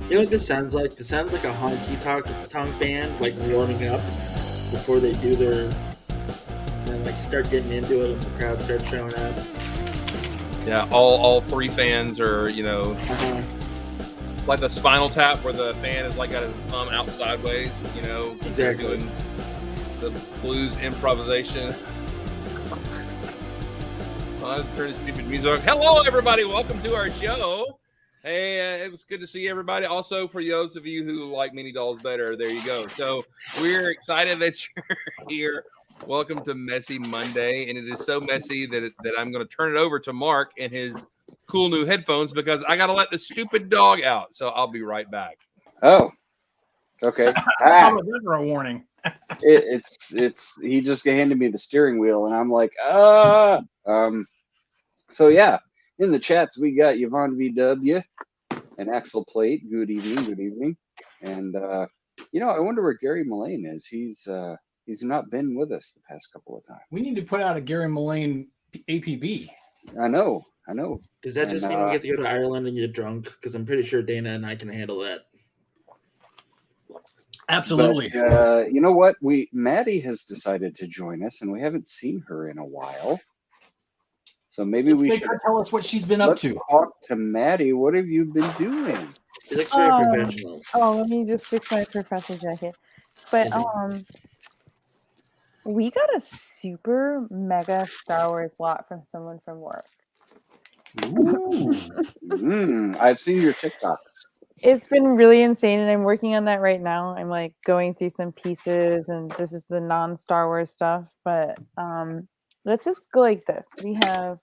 You know what this sounds like? This sounds like a honky tonk band, like warming up before they do their, and like start getting into it, and the crowd starts showing up. Yeah, all three fans are, Uh-huh. like the Spinal Tap, where the fan is like got his thumb out sideways. Exactly. Doing the blues improvisation. Well, that's pretty stupid music. Hello, everybody. Welcome to our show. Hey, it was good to see everybody. Also, for those of you who like mini dolls better, there you go. So we're excited that you're here. Welcome to Messy Monday, and it is so messy that I'm going to turn it over to Mark and his cool new headphones because I got to let the stupid dog out. So I'll be right back. Oh, okay. How was that for a warning? It's he just handed me the steering wheel, and I'm like, So yeah, in the chats we got Yvonne VW and Axel Plate. Good evening. And I wonder where Gary Mullane is. He's not been with us the past couple of times. We need to put out a Gary Mullane APB. I know. Does that just mean we get to go to Ireland and get drunk? Because I'm pretty sure Dana and I can handle that. Absolutely. But, you know what? Maddie has decided to join us, and we haven't seen her in a while. So maybe we should tell us what she's been up to. Talk to Maddie. What have you been doing? She looks very professional. Oh, let me just fix my professor jacket. But we got a super mega Star Wars lot from someone from work. I've seen your TikToks. It's been really insane, and I'm working on that right now. I'm like going through some pieces, and this is the non-Star Wars stuff. But let's just go like this. We have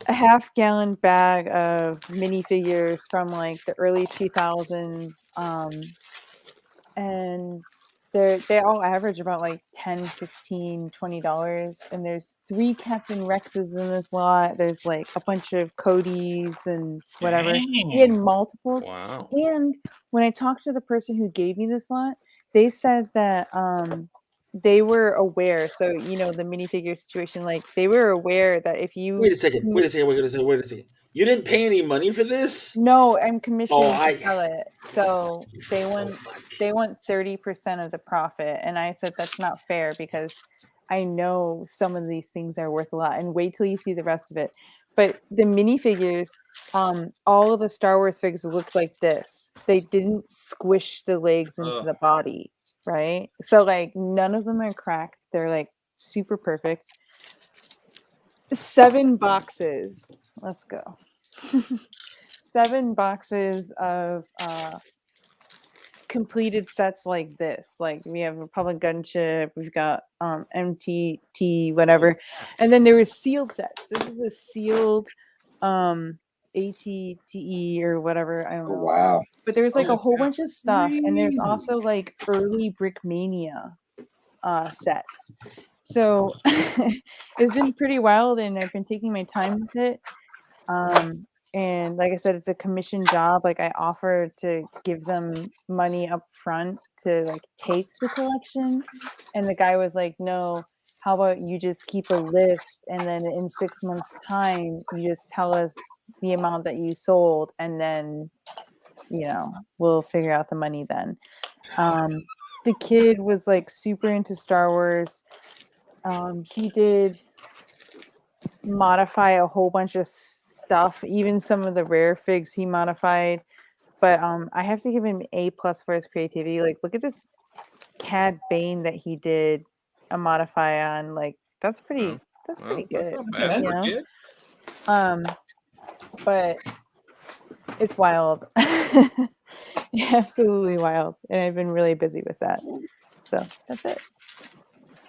a half-gallon bag of minifigures from like the early 2000s, and they all average about like $10, $15, $20, and there's 3 Captain Rexes in this lot. There's like a bunch of Codys and whatever. He had multiples. Wow. And when I talked to the person who gave me this lot, they said that they were aware. So the minifigure situation, like they were aware that if you Wait a second. You didn't pay any money for this? No, I'm commissioned to sell it. So they want 30% of the profit. And I said that's not fair because I know some of these things are worth a lot. And wait till you see the rest of it. But the minifigures, all of the Star Wars figures looked like this. They didn't squish the legs into the body, right? So like none of them are cracked. They're like super perfect. 7 boxes. Let's go. 7 boxes of completed sets like this. Like we have Republic Gunship, we've got MTT, whatever. And then there was sealed sets. This is a sealed ATTE or whatever. I don't know. Wow. But there's like a whole bunch of stuff. And there's also like early Brickmania sets. So it's been pretty wild, and I've been taking my time with it. And like I said, it's a commission job. Like I offered to give them money up front to like take the collection. And the guy was like, no, how about you just keep a list, and then in 6 months time, you just tell us the amount that you sold, and then, we'll figure out the money then. The kid was like super into Star Wars. He did modify a whole bunch of stuff, even some of the rare figs he modified. But I have to give him A+ for his creativity. Like, look at this Cad Bane that he did a modify on. Like, that's pretty good. But it's wild. Absolutely wild. And I've been really busy with that. So that's it.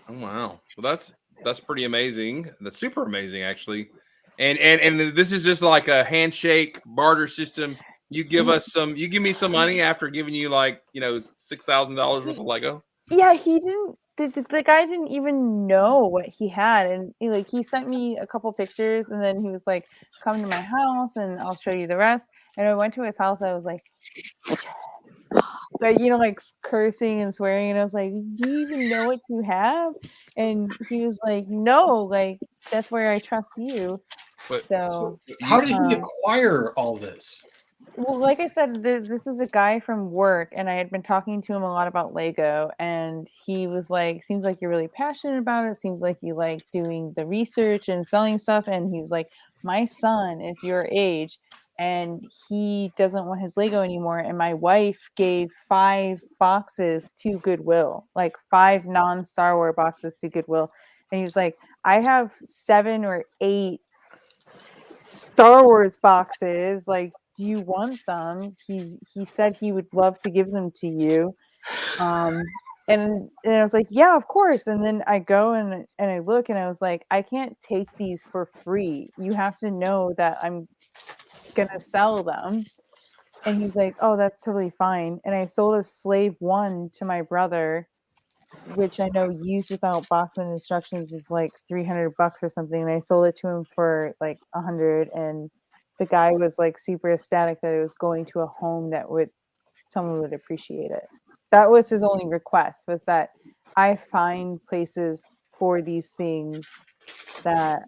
Oh, wow. Well, that's pretty amazing. That's super amazing, actually. And this is just like a handshake barter system. You give me some money after giving you like $6,000 worth of Lego. Yeah, he didn't. The guy didn't even know what he had, and he sent me a couple pictures, and then he was like, "Come to my house, and I'll show you the rest." And I went to his house. I was like, cursing and swearing, and I was like, "Do you even know what you have?" And he was like, "No, like that's where I trust you." So how did he acquire all this? Well, like I said, this is a guy from work, and I had been talking to him a lot about Lego, and he was like, "Seems like you're really passionate about it. Seems like you like doing the research and selling stuff." And he was like, "My son is your age, and he doesn't want his Lego anymore. And my wife gave 5 boxes to Goodwill, like 5 non-Star Wars boxes to Goodwill." And he was like, "I have 7 or 8 Star Wars boxes. Like, do you want them?" He said he would love to give them to you. Um, and I was like, "Yeah, of course." And then I go and I look and I was like, "I can't take these for free. You have to know that I'm gonna sell them." And he's like, "Oh, that's totally fine." And I sold a Slave 1 to my brother, which I know used without box and instructions is like $300 or something. And I sold it to him for like 100. And the guy was like super ecstatic that it was going to a home that someone would appreciate it. That was his only request, was that I find places for these things that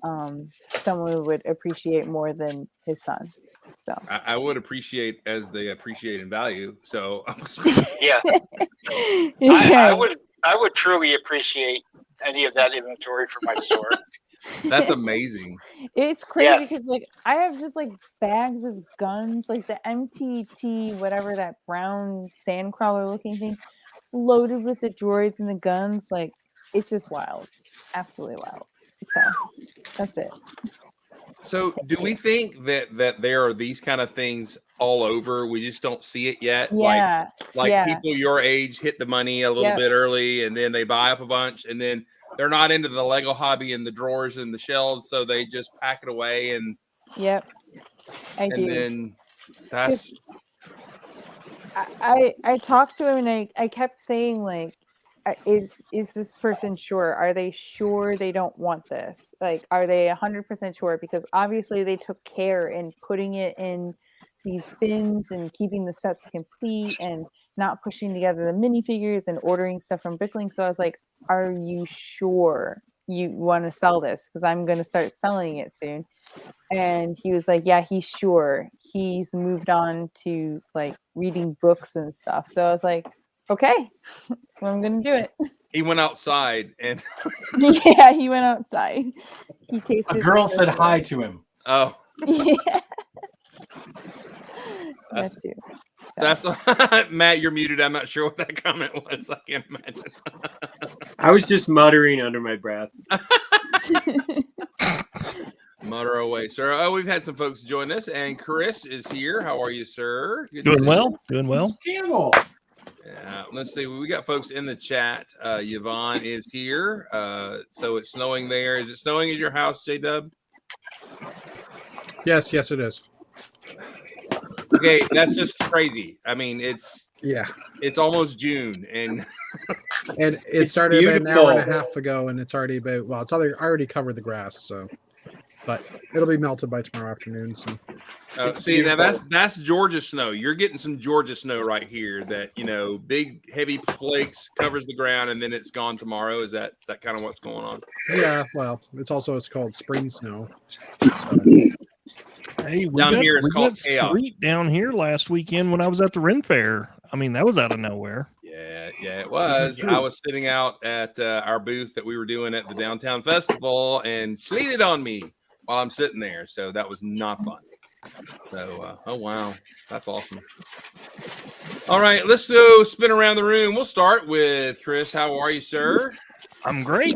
someone would appreciate more than his son. So I would appreciate as they appreciate in value. So Yeah, yeah. I would truly appreciate any of that inventory for my store. that's amazing. It's crazy Yeah. because like I have just like bags of guns, like the MTT, whatever, that brown sandcrawler looking thing, loaded with the droids and the guns. Like, it's just wild, absolutely wild. So that's it. So do we think that there are these kind of things all over? We just don't see it yet. Yeah, Like yeah. people your age hit the money a little Yep. bit early, and then they buy up a bunch, and then they're not into the Lego hobby and the drawers and the shelves, so they just pack it away, and Yep, I do. then that's I talked to him and I kept saying like, is this person sure? Are they sure they don't want this? Like, are they 100% sure? Because obviously they took care in putting it in these bins and keeping the sets complete and not pushing together the minifigures and ordering stuff from Bricklink. So I was like, are you sure you want to sell this? Because I'm going to start selling it soon. And he was like, yeah, he's sure. He's moved on to like reading books and stuff. So I was like, okay, well, I'm gonna do it. he went outside and Yeah, he went outside. He tasted. A girl said hi to him. oh, Yeah, That's- that too. So. that's Matt. You're muted. I'm not sure what that comment was. I can't imagine. I was just muttering under my breath. Mutter away, sir. Oh, we've had some folks join us, and Chris is here. How are you, sir? Good to Doing see well. you. Doing well. Campbell. Yeah, let's see. We got folks in the chat. Yvonne is here. So it's snowing there. Is it snowing at your house, J-Dub? Yes, it is. Okay, that's just crazy. I mean, it's almost June, and it It's started about an hour and a beautiful. half ago, and it's already about it's already covered the grass, so but it'll be melted by tomorrow afternoon. So see now that's Georgia snow. You're getting some Georgia snow right here. That big heavy flakes covers the ground, and then it's gone tomorrow. Is that kind of what's going on? yeah, well, it's called spring snow. So, Hey, Down here it's we called got chaos. sleet down here last weekend when I was at the Ren Fair. I mean, that was out of nowhere. Yeah, it was. I was sitting out at our booth that we were doing at the downtown festival, and sleeted on me while I'm sitting there. So that was not fun. So, oh wow, that's awesome. All right, let's go spin around the room. We'll start with Chris. How are you, sir? I'm great.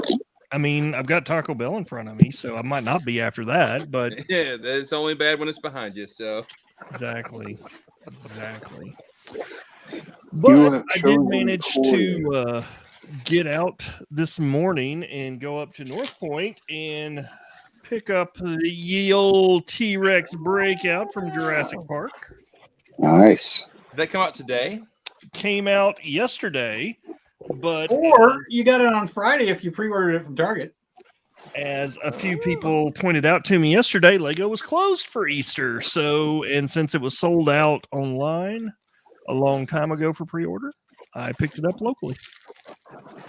I mean, I've got Taco Bell in front of me, so I might not be after that, but Yeah, it's only bad when it's behind you. So exactly. You But have I did chosen manage poorly. to get out this morning and go up to North Point and pick up the ye old T-Rex breakout from Jurassic Park. Nice. did that come out today? Came out yesterday, but Or you got it on Friday if you pre-ordered it from Target. as a few people pointed out to me yesterday, Lego was closed for Easter. So, and since it was sold out online a long time ago for pre-order, I picked it up locally.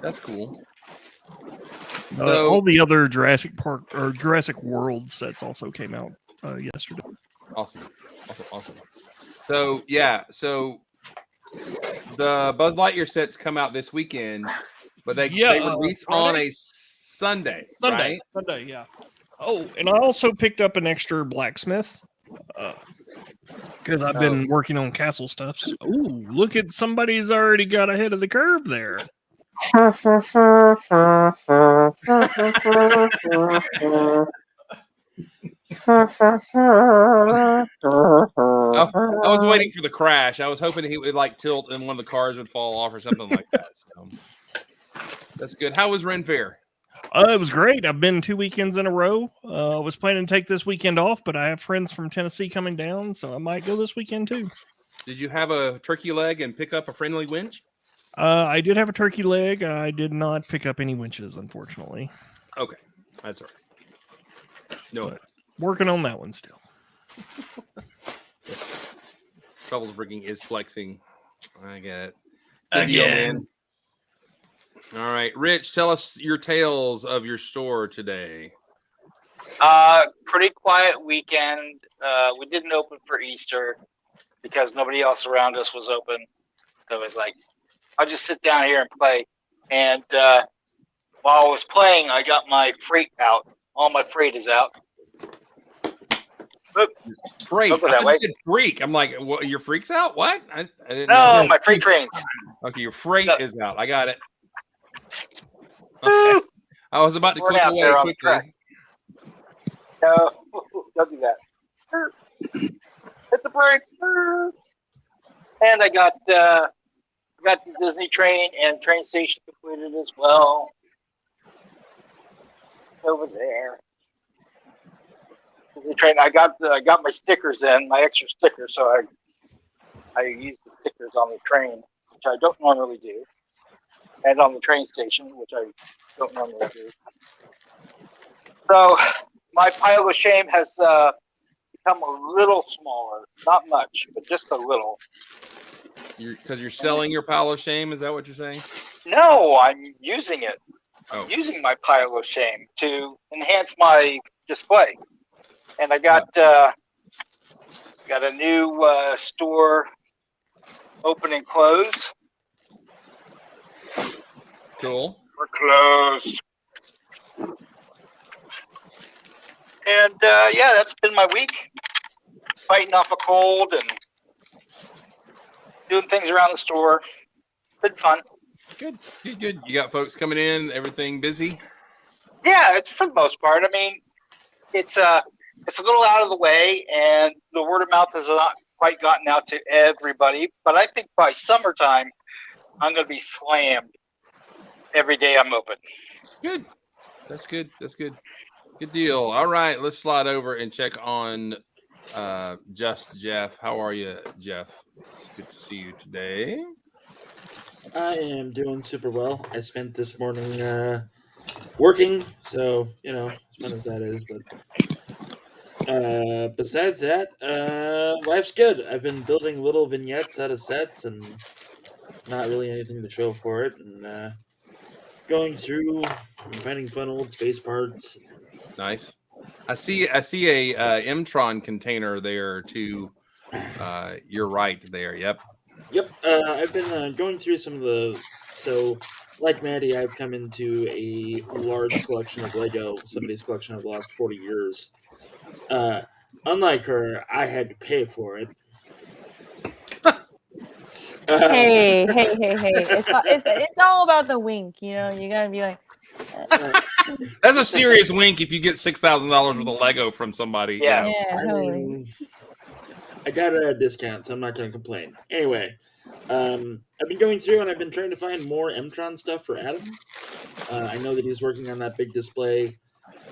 That's cool. So- All the other Jurassic Park or Jurassic World sets also came out yesterday. Awesome. So the Buzz Lightyear sets come out this weekend, but they release on a Sunday, right? Sunday, yeah. Oh, and I also picked up an extra blacksmith because I've been working on castle stuff. So, ooh, look at somebody's already got ahead of the curve there. I was waiting for the crash. I was hoping he would like tilt and one of the cars would fall off or something like that. So that's good. How was Ren Fair? It was great. I've been 2 weekends in a row. I was planning to take this weekend off, but I have friends from Tennessee coming down, so I might go this weekend too. Did you have a turkey leg and pick up a friendly winch? I did have a turkey leg. I did not pick up any winches, unfortunately. Okay, that's all right. No, working on that one still. Troubles Rigging is flexing. I get it. Again. All right, Rich, tell us your tales of your store today. Pretty quiet weekend. We didn't open for Easter because nobody else around us was open. So it's like, I'll just sit down here and play. And while I was playing, I got my freight out. All my freight is out. Oop. Freight. Look at I that way. said freak. I'm like, what, your freak's out? What? I didn't No, know. my freight trains. Okay, your freight is out. I got it. Okay. I was about to We're click out away there on the quickly. track. No, don't do that. Hit the brake. And I got the Disney train and train station completed as well. Over there. Disney train. I got my stickers in, my extra stickers, so I used the stickers on the train, which I don't normally do, and on the train station, which I don't normally do. So my pile of shame has become a little smaller, not much, but just a little. Because you're selling your pile of shame, is that what you're saying? No, I'm using it. Oh. Using my pile of shame to enhance my display. And I got a new store open and close. Cool. We're closed. And yeah, that's been my week. Fighting off a cold and doing things around the store. Been fun. Good. You got folks coming in, everything busy? Yeah, it's for the most part. I mean, it's a little out of the way, and the word of mouth has not quite gotten out to everybody. But I think by summertime, I'm going to be slammed every day I'm open. Good. That's good. Good deal. All right, let's slide over and check on Just Jeff. How are you, Jeff? It's good to see you today. I am doing super well. I spent this morning working, so as fun as that is. But besides that, life's good. I've been building little vignettes out of sets, and not really anything to show for it. And going through and finding fun old space parts. Nice. I see a Mtron container there to your right there. Yep. I've been going through some of the. So, like Maddie, I've come into a large collection of Lego, somebody's collection of the last 40 years. Unlike her, I had to pay for it. Hey. It's all about the wink, you gotta be like. That's a serious wink if you get $6,000 worth of Lego from somebody. Yeah. Yeah, totally. I got it at a discount, so I'm not going to complain. Anyway, I've been going through and I've been trying to find more Mtron stuff for Adam. I know that he's working on that big display,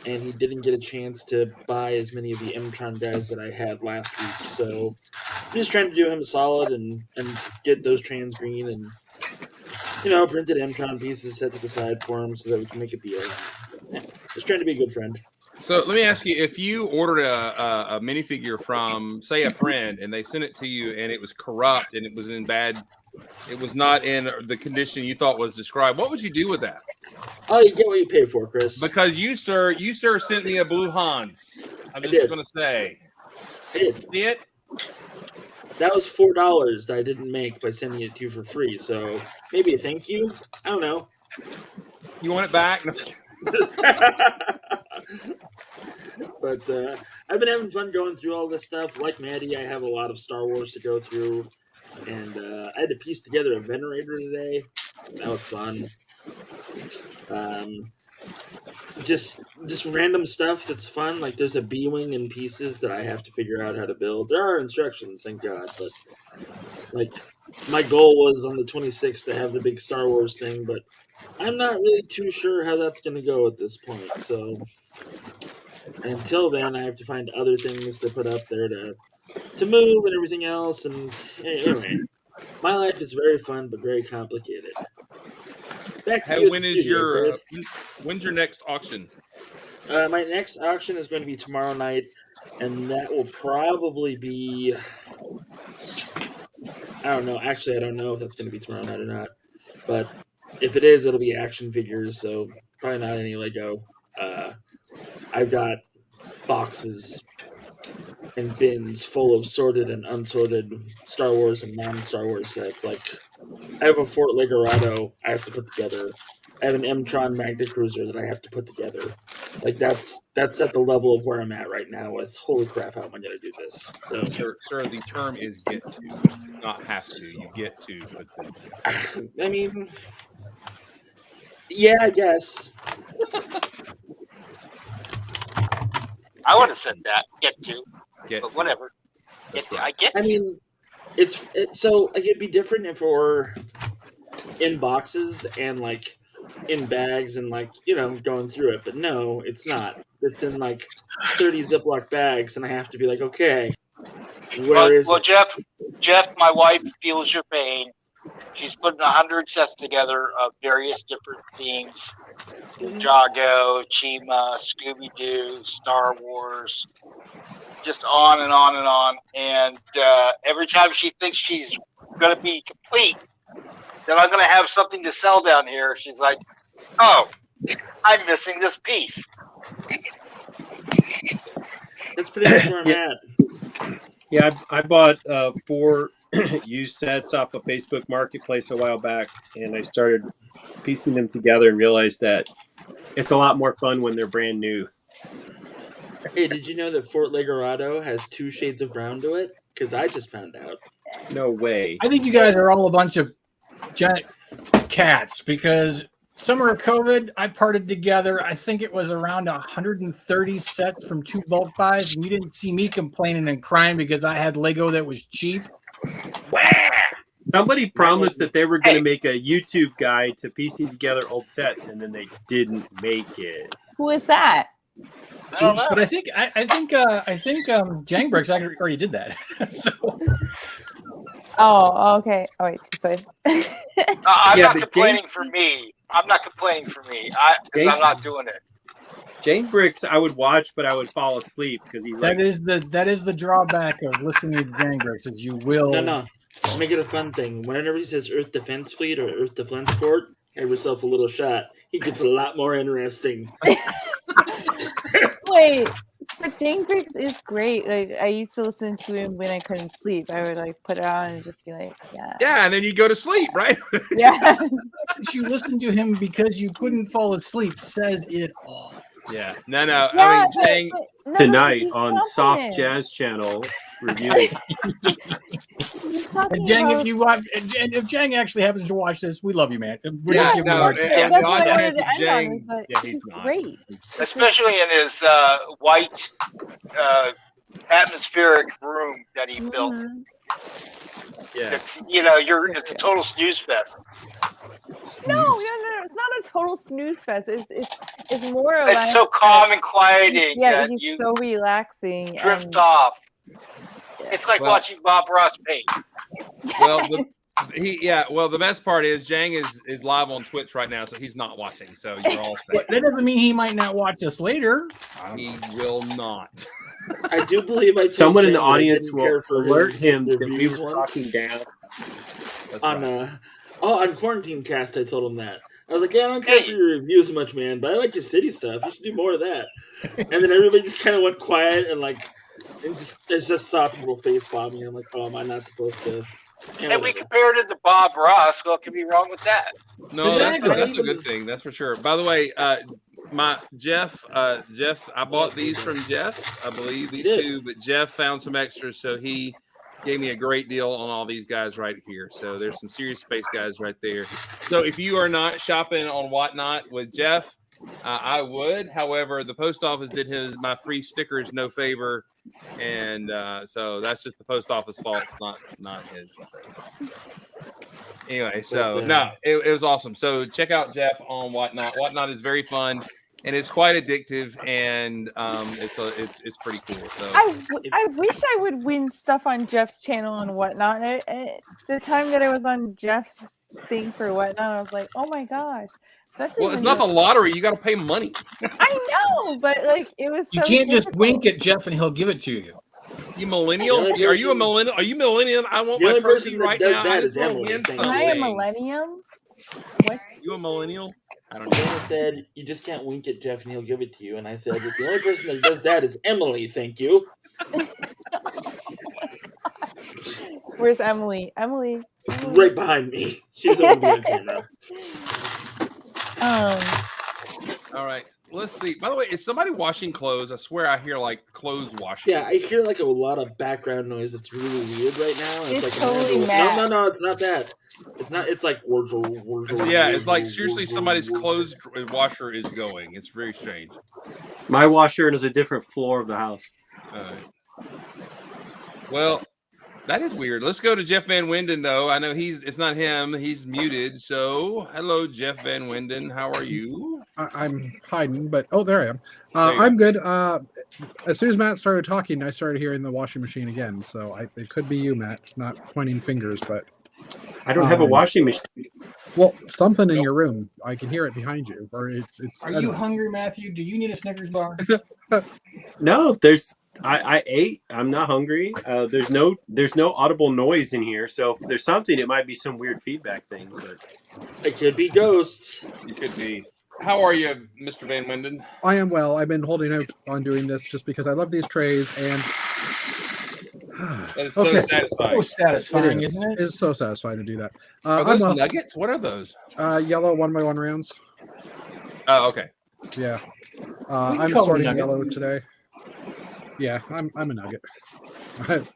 and he didn't get a chance to buy as many of the Mtron guys that I had last week. So I'm just trying to do him a solid and get those trans green and printed Mtron pieces set to the side for him so that we can make a deal. Yeah, just trying to be a good friend. So let me ask you, if you ordered a minifigure from, say, a friend, and they sent it to you, and it was corrupt, and it was not in the condition you thought was described, what would you do with that? Oh, you get what you pay for, Chris. Because you, sir, sent me a Blue Hans. I'm just going to say. I did. See it? That was $4 that I didn't make by sending it to you for free. So maybe a thank you. I don't know. You want it back? No. But I've been having fun going through all this stuff. Like Maddie, I have a lot of Star Wars to go through, and I had to piece together a Venerator today. That was fun. Just random stuff that's fun. Like there's a B-wing in pieces that I have to figure out how to build. There are instructions, thank God. But like my goal was on the 26th to have the big Star Wars thing, but I'm not really too sure how that's going to go at this point. So until then, I have to find other things to put up there to move and everything else. And anyway, my life is very fun but very complicated. Back to you. When's your next auction? My next auction is going to be tomorrow night, and that will probably be. I don't know. Actually, I don't know if that's going to be tomorrow night or not. But if it is, it'll be action figures, so probably not any Lego. I've got boxes and bins full of sorted and unsorted Star Wars and non-Star Wars sets. Like, I have a Fort Legorado I have to put together. I have an M-Tron Magna Cruiser that I have to put together. Like, that's at the level of where I'm at right now with, holy crap, how am I going to do this? So, Sir, the term is get to, not have to. You get to put them together. I mean, yeah, I guess. I would have said that. Get to. Get But to. whatever. That's Get to. right. I get I to. mean, it's so like it'd be different if it were in boxes and like in bags and like going through it, but no, it's not. It's in like 30 Ziploc bags, and I have to be like, okay, where is Well, it? Jeff, my wife feels your pain. She's putting 100 sets together of various different themes: Ninjago, Chima, Scooby-Doo, Star Wars, just on and on and on. And every time she thinks she's going to be complete, then I'm going to have something to sell down here. She's like, "Oh, I'm missing this piece." That's pretty much where I'm at. Yeah, I bought 4 used sets off of Facebook Marketplace a while back, and I started piecing them together and realized that it's a lot more fun when they're brand new. Hey, did you know that Fort Legorado has 2 shades of brown to it? Because I just found out. No way. I think you guys are all a bunch of giant cats because summer of COVID, I parted together. I think it was around 130 sets from 2 bulk buys, and you didn't see me complaining and crying because I had Lego that was cheap. Somebody promised that they were going to make a YouTube guide to piecing together old sets, and then they didn't make it. Who is that? I don't know. But I think Jangbricks already did that. So Oh, okay. Oh, wait. Sorry. I'm Yeah, not but complaining for me. I'm not complaining for me. Because I'm not doing it. Jane Bricks, I would watch, but I would fall asleep because he's like, that is the drawback of listening to Jangbricks, is you will. No. Make it a fun thing. Whenever he says Earth Defense Fleet or Earth Defense Fort, have yourself a little shot. He gets a lot more interesting. Wait, but Jangbricks is great. Like, I used to listen to him when I couldn't sleep. I would like put it on and just be like, yeah. Yeah, and then you go to sleep, right? Yeah. You listen to him because you couldn't fall asleep says it all. Yeah. No. I Yeah, mean, Jang, tonight he's on talking. Soft Jazz Channel reviews. He's talking And Jang, about- if you watch, and if Jang actually happens to watch this, we love you, man. We're Yeah, just giving you a no, hard and- time. and That's the what I wanted audience to of end on. Jang- Is that yeah, he's he's not. great. Especially in his white atmospheric room that he built. Mhm. Yeah. It's it's a total snooze fest. No, it's not a total snooze fest. It's more or less. It's so calm and quieting Yeah, that he's you so relaxing. drift and, off. It's like Well- watching Bob Ross paint. well, the best part is Jang is live on Twitch right now, so he's not watching. So you're all safe. But that doesn't mean he might not watch us later. He will not. I do believe I told Someone in the Jang that I audience didn't will care for alert his him that we reviews were once. talking down. That's On right. on Quarantine Cast, I told him that. I was like, yeah, I don't care for your reviews much, man, but I like your city stuff. You should do more of that. And then everybody just kind of went quiet and like I just saw people face bombing. I'm like, oh, am I not supposed to? Yeah, And we whatever. compared it to Bob Ross. What could be wrong with that? No, Exactly. that's a good thing. That's for sure. By the way, my Jeff, I bought these from Jeff. I believe these two, but Jeff found some extras, so he gave me a great deal on all these guys right here. So there's some serious space guys right there. So if you are not shopping on Whatnot with Jeff, I would. However, the post office did my free stickers no favor, and so that's just the post office fault. It's not his. Anyway, so no, it was awesome. So check out Jeff on Whatnot. Whatnot is very fun and it's quite addictive, and it's pretty cool. So I wish I would win stuff on Jeff's channel and Whatnot. The time that I was on Jeff's thing for Whatnot, I was like, oh my gosh. Well, it's not the lottery. You got to pay money. I know, but like it was. You can't just wink at Jeff and he'll give it to you. You millennial? Are you a millennial? Are you millennial? I want my trophy right now. I am a millennium. What? You a millennial? I don't know. Jonah said you just can't wink at Jeff and he'll give it to you. And I said the only person that does that is Emily. Thank you. Where's Emily? Emily? Right behind me. She doesn't want to be on camera. All right. Let's see. By the way, is somebody washing clothes? I swear I hear like clothes washing. Yeah, I hear like a lot of background noise that's really weird right now. It's like totally mad. No, it's not that. It's not. It's like yeah, it's like seriously somebody's clothes washer is going. It's very strange. My washer is a different floor of the house. Well, that is weird. Let's go to Jeff Van Winden, though. I know it's not him. He's muted. So, hello, Jeff Van Winden. How are you? I'm hiding, but there I am. I'm good. As soon as Matt started talking, I started hearing the washing machine again. So it could be you, Matt, not pointing fingers, but I don't have a washing machine. Well, something in your room. I can hear it behind you, or it's. Are you hungry, Matthew? Do you need a Snickers bar? No, I ate. I'm not hungry. There's no audible noise in here. So if there's something, it might be some weird feedback thing. But it could be ghosts. It could be. How are you, Mr. Van Winden? I am well. I've been holding out on doing this just because I love these trays, and that is so satisfying. So satisfying, isn't it? It is so satisfying to do that. Are those nuggets? What are those? Yellow 1x1 rounds. Oh, okay. Yeah. I'm sorting yellow today. Yeah, I'm a nugget. I'm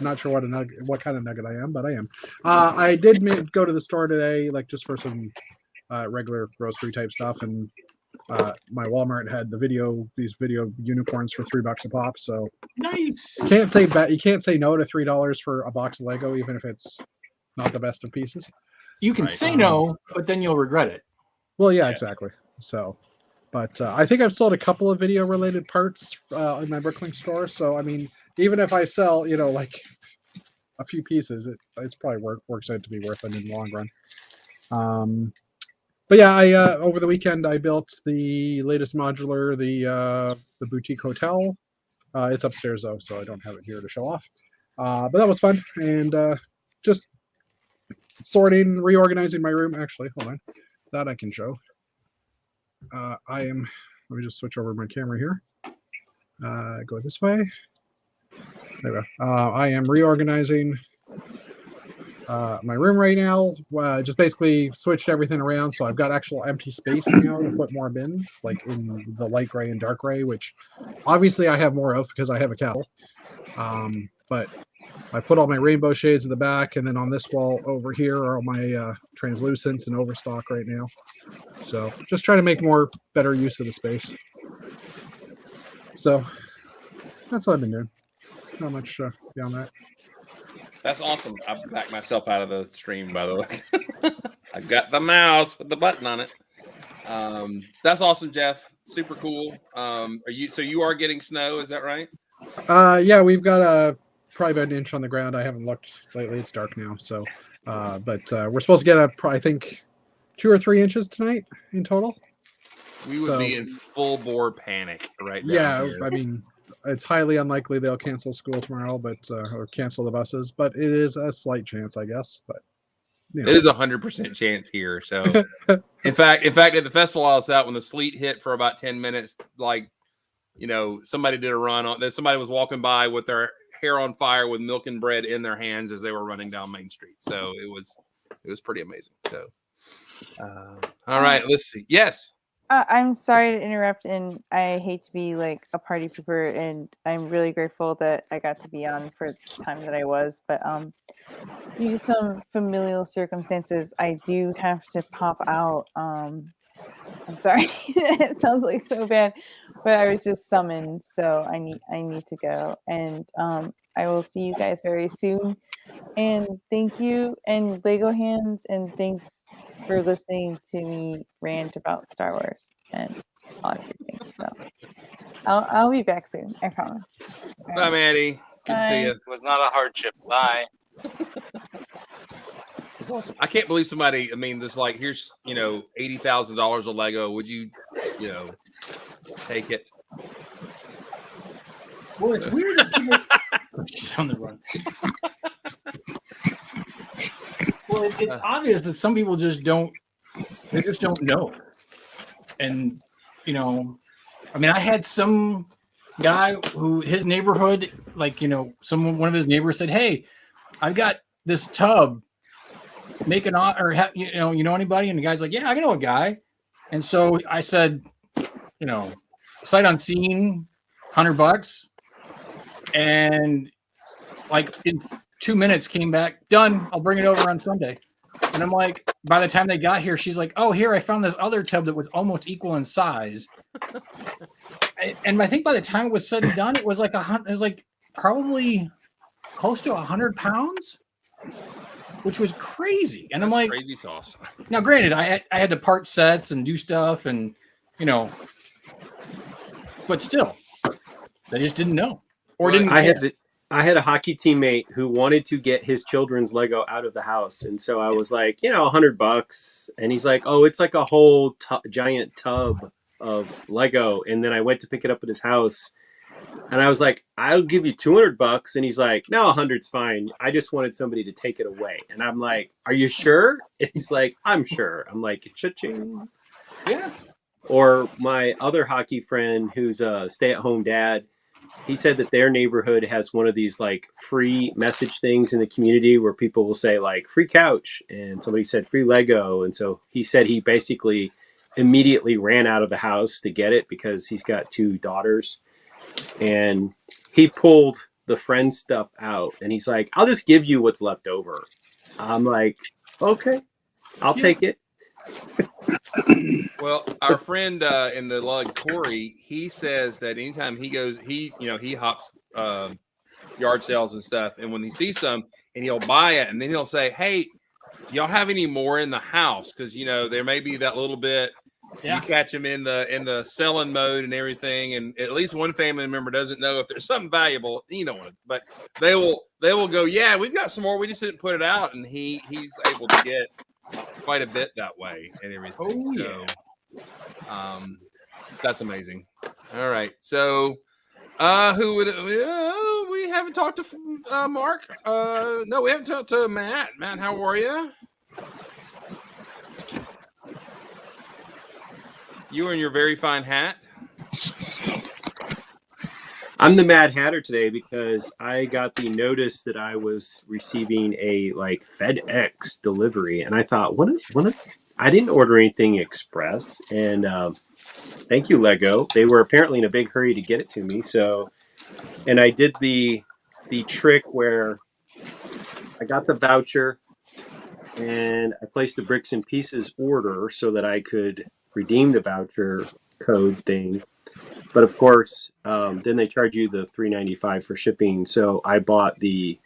not sure what kind of nugget I am, but I am. I did go to the store today, like just for some regular grocery type stuff, and my Walmart had these video unicorns for $3 a pop. So nice. You can't say no to $3 for a box of Lego, even if it's not the best of pieces. You can say no, but then you'll regret it. Well, yeah, exactly. So. But I think I've sold a couple of video-related parts in my Brooklyn store. So, I mean, even if I sell, like a few pieces, it's probably works out to be worth it in the long run. But yeah, over the weekend I built the latest modular, the boutique hotel. It's upstairs though, so I don't have it here to show off. But that was fun, and just sorting, reorganizing my room. Actually, hold on, that I can show. Let me just switch over my camera here. Go this way. There we go. I am reorganizing my room right now. Just basically switched everything around, so I've got actual empty space now to put more bins, like in the light gray and dark gray, which obviously I have more of because I have a kettle. But I put all my rainbow shades in the back, and then on this wall over here are all my translucents and overstock right now. So just trying to make better use of the space. So that's what I've been doing. Not much beyond that. That's awesome. I backed myself out of the stream, by the way. I got the mouse with the button on it. That's awesome, Jeff. Super cool. You are getting snow, is that right? Yeah, we've got probably about an inch on the ground. I haven't looked lately. It's dark now. So, but we're supposed to get I think 2 or 3 inches tonight in total. We would be in full bore panic right now. Yeah, I mean, it's highly unlikely they'll cancel school tomorrow, but or cancel the buses. But it is a slight chance, I guess. But it is 100% chance here. So, in fact, at the festival I was at, when the sleet hit for about 10 minutes, like somebody did a run on that. Somebody was walking by with their hair on fire with milk and bread in their hands as they were running down Main Street. So it was pretty amazing. So, all right, let's see. Yes. I'm sorry to interrupt, and I hate to be like a party pooper, and I'm really grateful that I got to be on for the time that I was, but due to some familial circumstances, I do have to pop out. I'm sorry, it sounds like so bad, but I was just summoned, so I need to go, and I will see you guys very soon. And thank you, and Lego Hands, and thanks for listening to me rant about Star Wars and everything. So I'll be back soon, I promise. All Bye, right. Maddie. Good to see you. It was not a hardship. Bye. It's awesome. I can't believe somebody. I mean, this like here's $80,000 of Lego. Would you take it? Well, it's weird that people. She's on the run. Well, it's obvious that some people just don't. They just don't know. And I mean, I had some guy who his neighborhood, like one of his neighbors said, "Hey, I've got this tub. Make an or you know anybody?" And the guy's like, "Yeah, I know a guy." And so I said, sight unseen, $100, and like in 2 minutes came back, done. I'll bring it over on Sunday. And I'm like, by the time they got here, she's like, "Oh, here I found this other tub that was almost equal in size." And I think by the time it was said and done, it was like probably close to 100 pounds. Which was crazy. And I'm like, crazy sauce. Now, granted, I had to part sets and do stuff and, but still, they just didn't know or didn't care. I had a hockey teammate who wanted to get his children's Lego out of the house. And so I was like, $100. And he's like, "Oh, it's like a whole giant tub of Lego." And then I went to pick it up at his house. And I was like, "I'll give you $200." And he's like, "No, 100's fine. I just wanted somebody to take it away." And I'm like, "Are you sure?" And he's like, "I'm sure." I'm like, "Cha-ching." Yeah. Or my other hockey friend who's a stay-at-home dad, he said that their neighborhood has one of these like free message things in the community where people will say like free couch, and somebody said free Lego. And so he said he basically immediately ran out of the house to get it because he's got 2 daughters. And he pulled the friend stuff out and he's like, "I'll just give you what's left over." I'm like, "Okay, I'll take it." Well, our friend in the lug, Corey, he says that anytime he goes, he hops yard sales and stuff. And when he sees some and he'll buy it and then he'll say, "Hey, do y'all have any more in the house?" Because, there may be that little bit. Yeah. You catch them in the selling mode and everything, and at least one family member doesn't know if there's something valuable, but they will go, "Yeah, we've got some more. We just didn't put it out," and he's able to get quite a bit that way and everything. Oh, yeah. So, that's amazing. All right, so who would we haven't talked to Mark? No, we haven't talked to Matt. Matt, how are you? You and your very fine hat. I'm the Mad Hatter today because I got the notice that I was receiving a FedEx delivery, and I thought, one of these, I didn't order anything express, and thank you, Lego. They were apparently in a big hurry to get it to me. So, and I did the trick where I got the voucher and I placed the bricks and pieces order so that I could redeem the voucher code thing. But of course, then they charge you the $3.95 for shipping. So I bought the,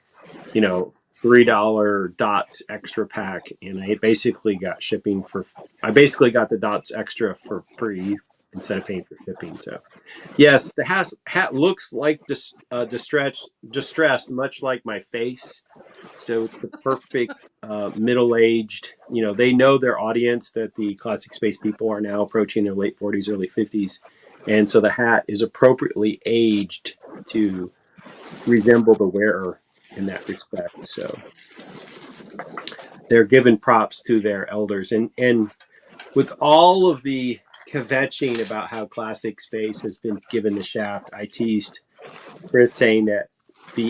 $3 dots extra pack, and I basically got the dots extra for free instead of paying for shipping. So yes, the hat looks like distressed, much like my face. So it's the perfect middle-aged, they know their audience, that the classic space people are now approaching their late 40s, early 50s. And so the hat is appropriately aged to resemble the wearer in that respect. So they're giving props to their elders. And with all of the kvetching about how Classic Space has been given the shaft, I teased Chris saying that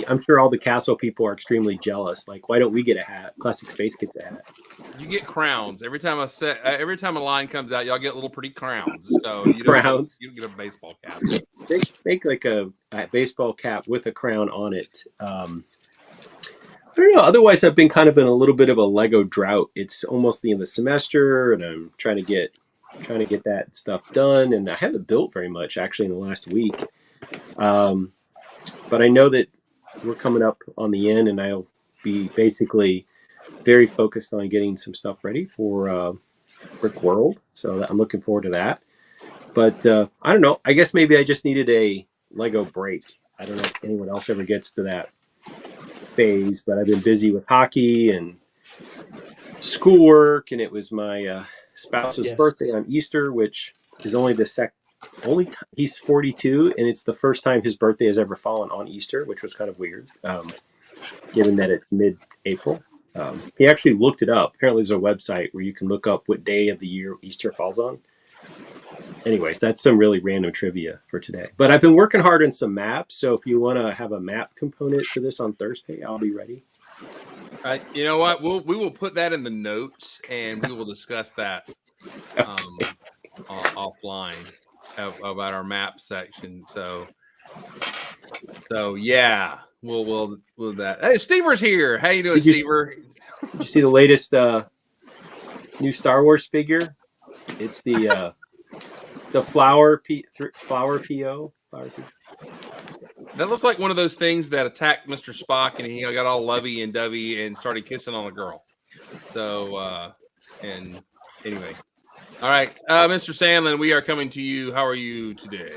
I'm sure all the Castle people are extremely jealous. Like, why don't we get a hat? Classic Space gets a hat. You get crowns every time a line comes out. Y'all get little pretty crowns. So you don't Crowns. you don't get a baseball cap. They make like a baseball cap with a crown on it. I don't know. Otherwise, I've been kind of in a little bit of a Lego drought. It's almost the end of the semester, and I'm trying to get that stuff done. And I haven't built very much actually in the last week. But I know that we're coming up on the end, and I'll be basically very focused on getting some stuff ready for Brick World. So I'm looking forward to that. But I don't know. I guess maybe I just needed a Lego break. I don't know if anyone else ever gets to that phase, but I've been busy with hockey and schoolwork, and it was my spouse's birthday on Easter, which is only the only time he's 42, and it's the first time his birthday has ever fallen on Easter, which was kind of weird, given that it's mid-April. He actually looked it up. Apparently, there's a website where you can look up what day of the year Easter falls on. Anyways, that's some really random trivia for today. But I've been working hard on some maps, so if you want to have a map component to this on Thursday, I'll be ready. You know what? We will put that in the notes, and we will discuss that offline about our map section. So yeah, we'll that. Hey, Stever's here. How you doing, Stever? Did you see the latest new Star Wars figure? It's the flower PO. That looks like one of those things that attacked Mr. Spock, and he got all lovey and dovey and started kissing on a girl. So, and anyway, all right, Mr. Sandlin, we are coming to you. How are you today?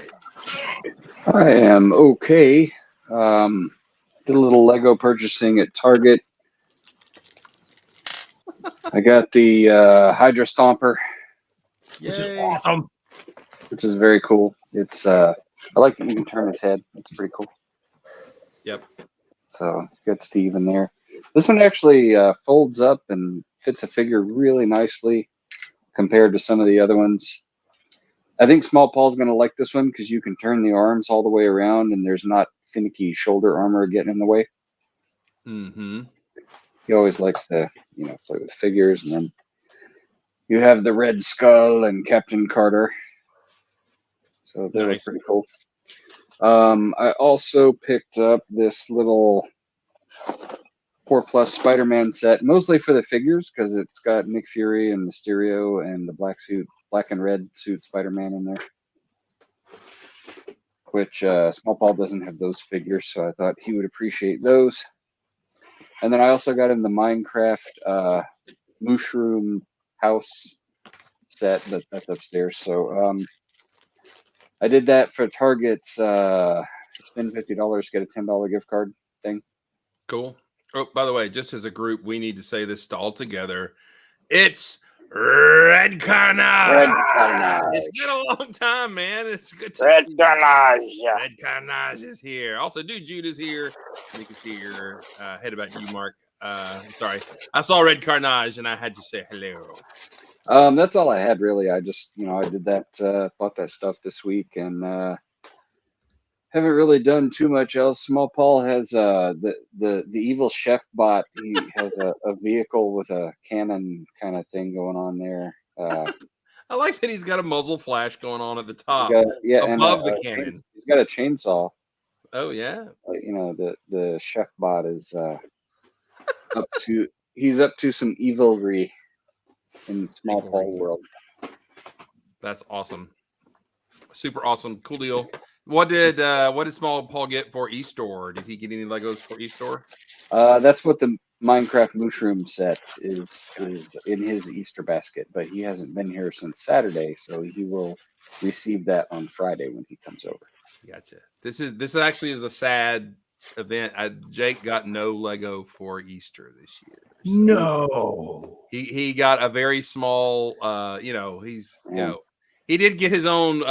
I am okay. Did a little Lego purchasing at Target. I got the Hydra Stomper, Which is awesome. which is very cool. It's I like that you can turn his head. It's pretty cool. Yep. So got Steve in there. This one actually folds up and fits a figure really nicely compared to some of the other ones. I think Small Paul's going to like this one because you can turn the arms all the way around and there's not finicky shoulder armor getting in the way. Mm-hmm. He always likes to, play with figures. And then you have the Red Skull and Captain Carter. So they're Nice. pretty cool. I also picked up this little 4+ Spider-Man set, mostly for the figures because it's got Nick Fury and Mysterio and the black and red suit Spider-Man in there. Which Small Paul doesn't have those figures, so I thought he would appreciate those. And then I also got him the Minecraft Mushroom House set that's upstairs. So I did that for Target's spend $50, get a $10 gift card thing. Cool. Oh, by the way, just as a group, we need to say this all together. It's Red Carnage. Red Carnage. It's been a long time, man. It's good to Red see you. Carnage. Red Carnage is here. Also, Dude Jude is here. You can see your head about you, Mark. Sorry. I saw Red Carnage and I had to say hello. That's all I had really. I just, I did that, bought that stuff this week and haven't really done too much else. Small Paul has the evil chef bot. He has a vehicle with a cannon kind of thing going on there. I like that he's got a muzzle flash going on at the top, above the cannon. He's got a chainsaw. Oh yeah. The chef bot is he's up to some evilry in Small Paul world. That's awesome. Super awesome. Cool deal. What did Small Paul get for Easter? Did he get any Legos for Easter? That's what the Minecraft Mushroom set is in his Easter basket, but he hasn't been here since Saturday, so he will receive that on Friday when he comes over. Gotcha. This actually is a sad event. Jake got no Lego for Easter this year. No. He got a very small he did get his own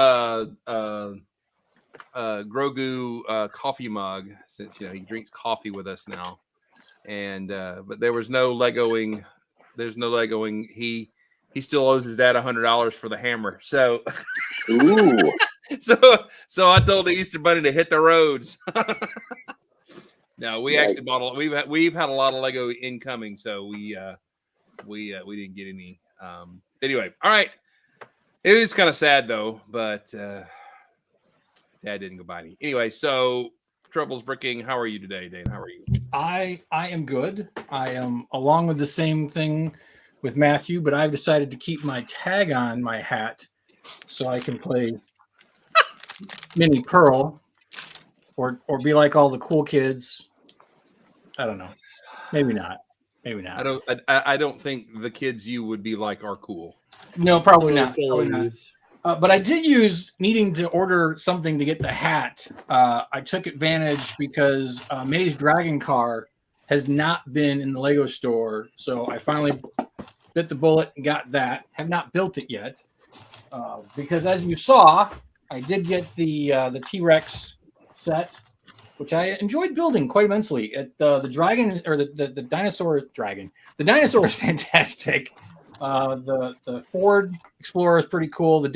Grogu coffee mug since he drinks coffee with us now. And but there was no Legoing. There's no Legoing. He he still owes his dad $100 for the hammer. So, Ooh. so I told the Easter Bunny to hit the roads. No, we actually bought we've had a lot of Lego incoming, so we didn't get any. Anyway, all right. It is kind of sad though, but Dad didn't go buy any. Anyway, so Troubles Bricking, how are you today, Dane? How are you? I am good. I am along with the same thing with Matthew, but I've decided to keep my tag on my hat so I can play Mini Pearl or be like all the cool kids. I don't know. Maybe not. Maybe not. I don't think the kids you would be like are cool. No, probably Or not. fellow Probably not. youth. But I did use needing to order something to get the hat. I took advantage because May's Dragon Car has not been in the Lego store. So I finally bit the bullet and got that. Have not built it yet. Because as you saw, I did get the T-Rex set, which I enjoyed building quite immensely. The dragon or the dinosaur dragon. The dinosaur is fantastic. The Ford Explorer is pretty cool.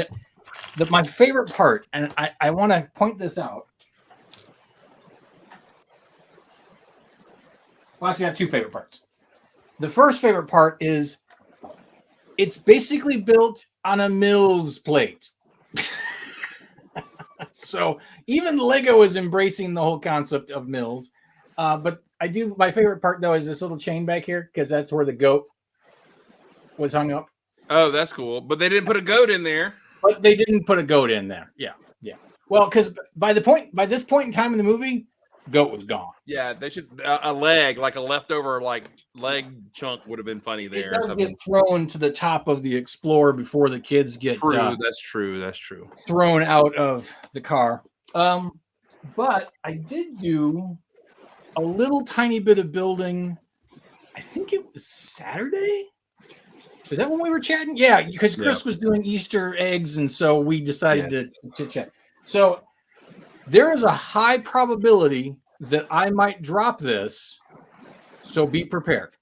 My favorite part, and I want to point this out. Well, actually, I have two favorite parts. The first favorite part is it's basically built on a Mills plate. So even Lego is embracing the whole concept of Mills. But my favorite part though is this little chain back here because that's where the goat was hung up. Oh, that's cool. But they didn't put a goat in there. But they didn't put a goat in there. Yeah. Well, because by this point in time in the movie, goat was gone. Yeah, they should a leg, like a leftover leg chunk would have been funny there. It does get thrown to the top of the Explorer before the kids get That's true. Thrown out of the car. But I did do a little tiny bit of building. I think it was Saturday. Is that when we were chatting? Yeah, because Chris was doing Easter eggs, and so we decided to chat. So there is a high probability that I might drop this, so be prepared.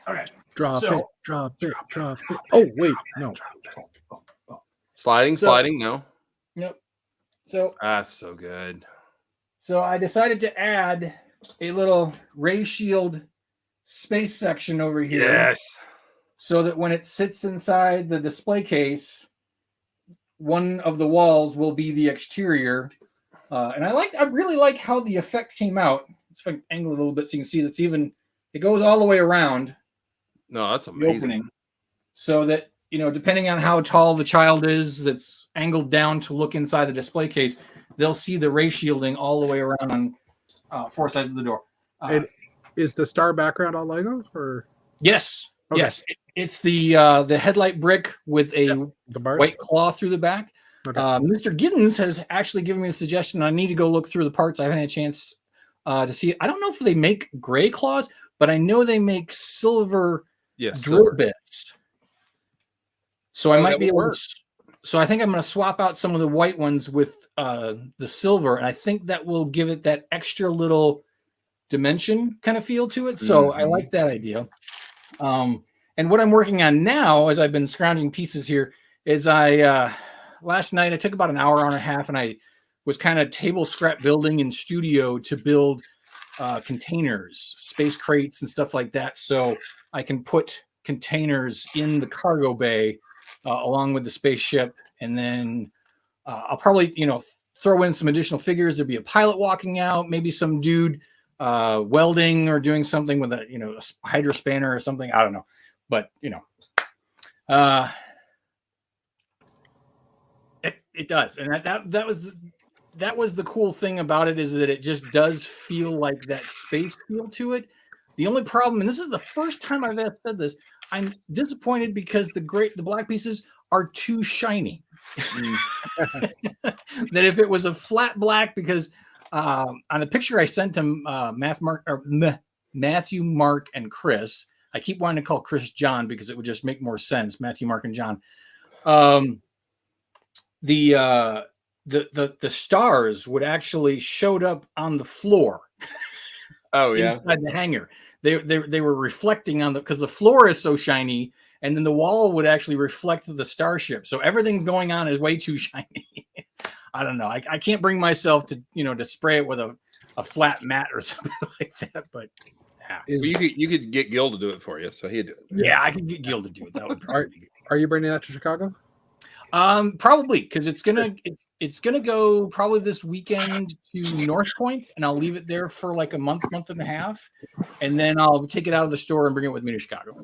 Okay. Drop it. Oh, wait, no. Sliding, no. Nope. So That's so good. So I decided to add a little ray shield space section over here. Yes. So that when it sits inside the display case, one of the walls will be the exterior. And I really like how the effect came out. Let's angle it a little bit so you can see it goes all the way around. No, that's the amazing. opening. So that, depending on how tall the child is that's angled down to look inside the display case, they'll see the ray shielding all the way around on four sides of the door. Is the star background on Lego? Or Yes. Okay. Yes. It's the headlight brick with a the bars? white claw through the back. Okay. Mr. Giddens has actually given me a suggestion. I need to go look through the parts. I haven't had a chance to see. I don't know if they make gray claws, but I know they make silver drill bits. So I might be able to. So I think I'm going to swap out some of the white ones with the silver, and I think that will give it that extra little dimension kind of feel to it. So I like that idea. And what I'm working on now, as I've been scrounging pieces here, is last night I took about an hour and a half, and I was kind of table scrap building in studio to build containers, space crates, and stuff like that, so I can put containers in the cargo bay along with the spaceship, and then I'll probably throw in some additional figures. There'll be a pilot walking out, maybe some dude welding or doing something with a Hydra spanner or something. I don't know. But it does, and that was the cool thing about it, is that it just does feel like that space feel to it. The only problem, and this is the first time I've ever said this, I'm disappointed because the black pieces are too shiny. That if it was a flat black, because on the picture I sent him, Matthew, Mark, and Chris. I keep wanting to call Chris John because it would just make more sense. Matthew, Mark, and John. The stars would actually showed up on the floor Oh yeah. inside the hangar. They were reflecting on because the floor is so shiny, and then the wall would actually reflect the starship. So everything going on is way too shiny. I don't know. I can't bring myself to to spray it with a flat mat or something like that. But yeah, Is, Well, you could get Gil to do it for you, so he'd do it. yeah, I could get Gil to do it. That would probably be good. are you bringing that to Chicago? Probably because it's gonna go probably this weekend to North Point, and I'll leave it there for like a month and a half, and then I'll take it out of the store and bring it with me to Chicago.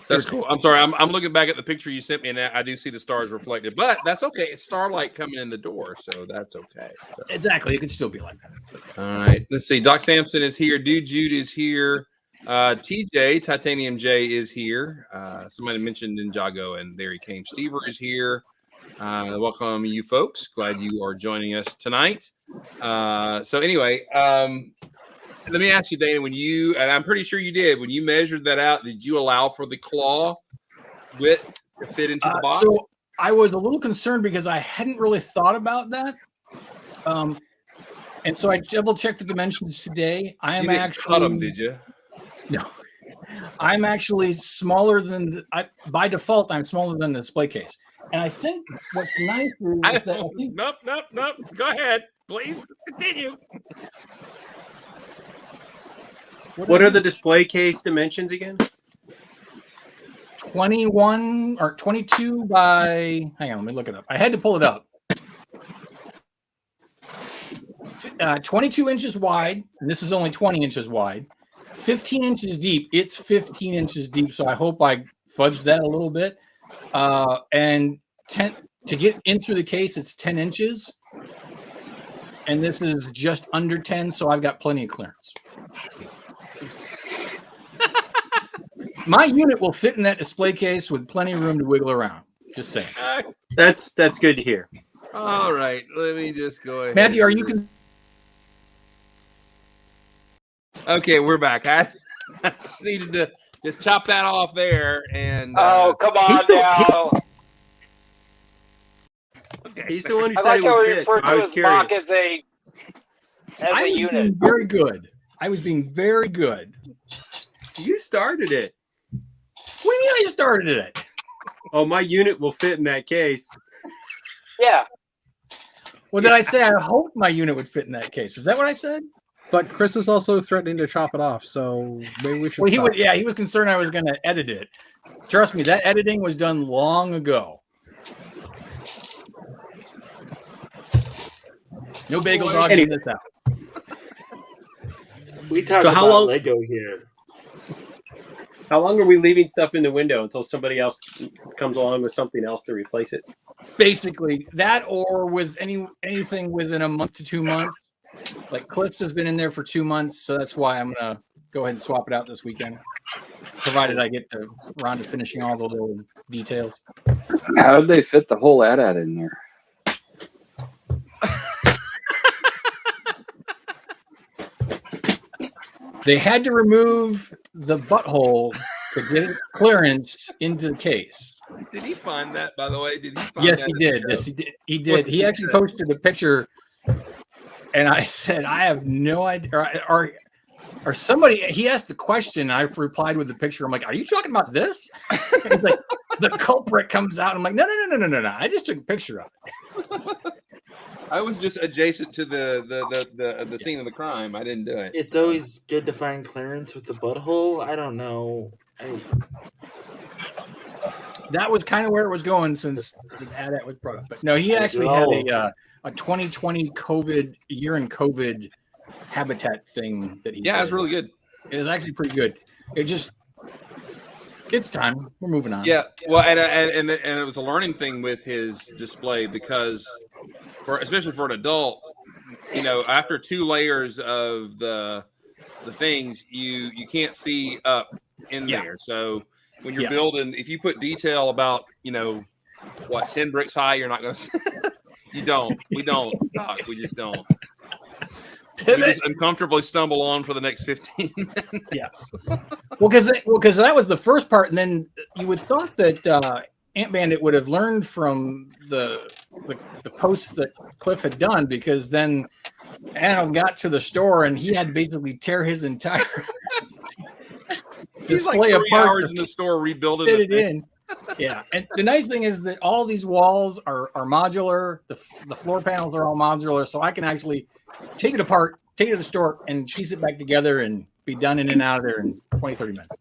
That's cool. I'm sorry. I'm looking back at the picture you sent me, and I do see the stars reflected, but that's okay. It's starlight coming in the door, so that's okay. So. Exactly, it could still be like that. All right. Let's see. Doc Sampson is here. Dude Jude is here. TJ Titanium J is here. Somebody mentioned Ninjago, and there he came. Stever is here. Welcome, you folks. Glad you are joining us tonight. So anyway, let me ask you, Dana, when you, and I'm pretty sure you did, when you measured that out, did you allow for the claw width to fit into the box? So I was a little concerned because I hadn't really thought about that. And so I double checked the dimensions today. I am actually cut them, did you? No, I'm actually smaller than by default. I'm smaller than the display case. And I think what's nice is that I think, Nope. Go ahead, please continue. What are the display case dimensions again? 21 or 22 by, hang on, let me look it up. I had to pull it up. 22 inches wide, and this is only 20 inches wide. 15 inches deep. It's 15 inches deep, so I hope I fudged that a little bit. And 10 to get in through the case, it's 10 inches. And this is just under 10, so I've got plenty of clearance. My unit will fit in that display case with plenty of room to wiggle around. Just saying. That's good to hear. All right, let me just go ahead. Matthew, are you Okay, we're back. I just needed to just chop that off there. And oh, come on now. He's the one who I said like it how would we fit. So refer I to was his curious. mock as a unit. being very good. I was being very good. You started it. What do you mean I started it? Oh, my unit will fit in that case. Yeah. Well, did I say I hoped my unit would fit in that case? Was that what I said? But Chris is also threatening to chop it off, so maybe we should. Well, stop. he was concerned I was going to edit it. Trust me, that editing was done long ago. No bagel dog in this out. We talk So about how long- Lego here. How long are we leaving stuff in the window until somebody else comes along with something else to replace it? Basically, that or with anything within a month to 2 months. Like Cliff's has been in there for 2 months, so that's why I'm gonna go ahead and swap it out this weekend, provided I get around to finishing all the little details. How did they fit the whole AT-AT in there? They had to remove the butthole to get clearance into the case. did he find that, by the way? Did he find Yes, that he in did. the Yes, show? he did. He did. He actually posted a picture, and I said, I have no idea. Or somebody, he asked the question. I replied with the picture. I'm like, are you talking about this? He's like, the culprit comes out. I'm like, no. I just took a picture of it. I was just adjacent to the scene of the crime. I didn't do it. It's always good to find clearance with the butthole. I don't know. That was kind of where it was going since the AT-AT was brought up. But no, he actually had a 2020 year in COVID habitat thing that he Yeah, did. it was really good. It was actually pretty good. It's time. We're moving on. Yeah, well, and it was a learning thing with his display because, especially for an adult, after 2 layers of the things, you can't see up in there. So when you're building, if you put detail about 10 bricks high, you're not going to. You don't. We don't. Doc, we just don't. We just uncomfortably stumble on for the next 15 minutes. Yes. Well, because that was the first part, and then you would thought that Ant Bandit would have learned from the posts that Cliff had done, because then Adam got to the store and he had to basically tear his entire He's like display 3 apart hours to in the store rebuilding fit the it thing. in. Yeah, and the nice thing is that all these walls are modular. The floor panels are all modular, so I can actually take it apart, take it to the store, and piece it back together and be done in and out of there in 20, 30 minutes.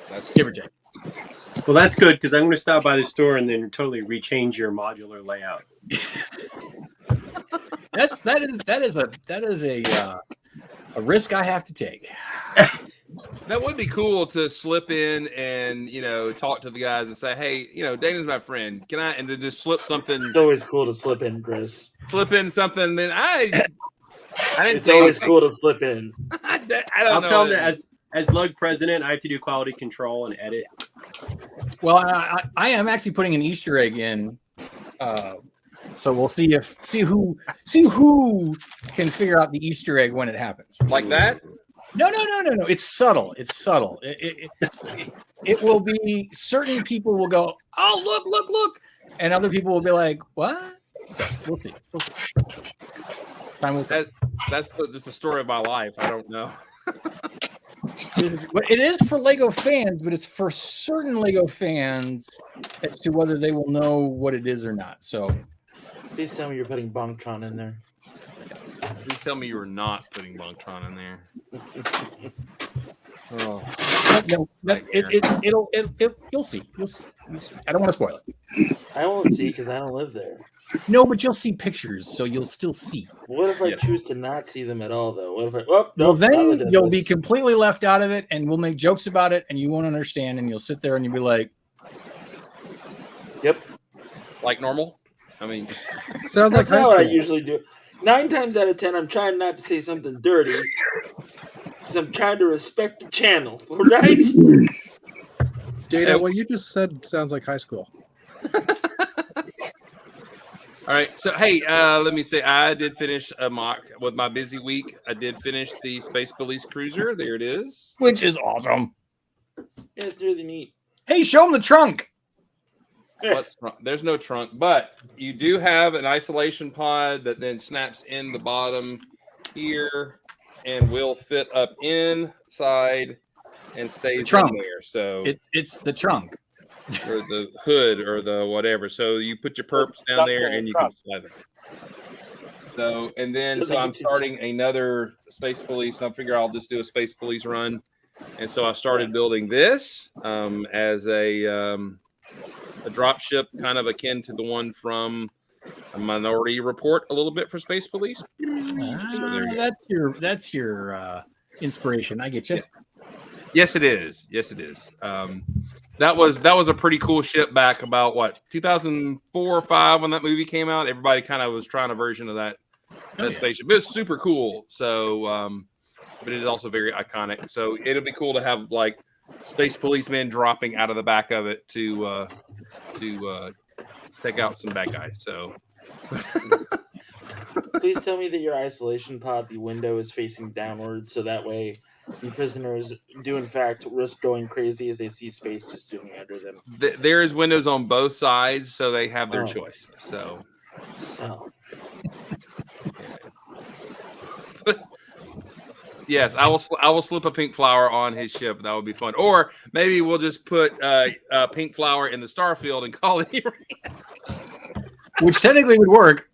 That's Give or take. Well, that's good because I'm going to stop by the store and then totally rechange your modular layout. That is a risk I have to take. That would be cool to slip in and, you know, talk to the guys and say, hey, you know, Dana's my friend. Can I, and then just slip something. It's always cool to slip in, Chris. Slip in something. Then I didn't It's say always anything. cool to slip in. I don't I'll know. tell them that as LUG president, I have to do quality control and edit. Well, I am actually putting an Easter egg in, so we'll see who can figure out the Easter egg when it happens. Like that? No. It's subtle. It will be certain people will go, oh look, and other people will be like, what? So we'll see. Time will tell. That's just the story of my life. I don't know. It is for Lego fans, but it's for certain Lego fans as to whether they will know what it is or not. So Please tell me you're putting Bongtron in there. Please tell me you were not putting Bongtron in there. Oh, you'll see. I don't want to spoil it. I won't see because I don't live there. No, but you'll see pictures, so you'll still see. What if I choose to not see them at all, though? What if I? Well, then you'll be completely left out of it, and we'll make jokes about it, and you won't understand, and you'll sit there and you'll be like, Yep. like normal? I mean, Sounds like That's high not what I school. usually do. 9 times out of 10, I'm trying not to say something dirty because I'm trying to respect the channel, right? Data, what you just said sounds like high school. all right. So, hey, let me say, I did finish a mock with my busy week. I did finish the Space Police Cruiser. There it is. which is awesome. Yeah, it's really neat. Hey, show them the trunk. There's no trunk, but you do have an isolation pod that then snaps in the bottom here and will fit up inside and stays trunk. in there. So It's the trunk. or the hood or the whatever. So you put your perps down there and you can slide them. So and then So I'm starting another Space Police. I figure I'll just do a Space Police run. And so I started building this as a drop ship, kind of akin to the one from a Minority Report, a little bit for Space Police. That's your inspiration. I get you. Yes, it is. Yes, it is. That was a pretty cool ship back about what 2004 or 5 when that movie came out. Everybody kind of was trying a version of that spaceship. It's super cool. So, but it is also very iconic. So it'll be cool to have like Space Policemen dropping out of the back of it to take out some bad guys. So Please tell me that your isolation pod, the window is facing downward, so that way the prisoners do in fact risk going crazy as they see space just zooming under them. there is windows on both sides, so they have their choice. So. Oh. Yes, I will slip a pink flower on his ship. That would be fun. Or maybe we'll just put a pink flower in the starfield and call it Which technically would work.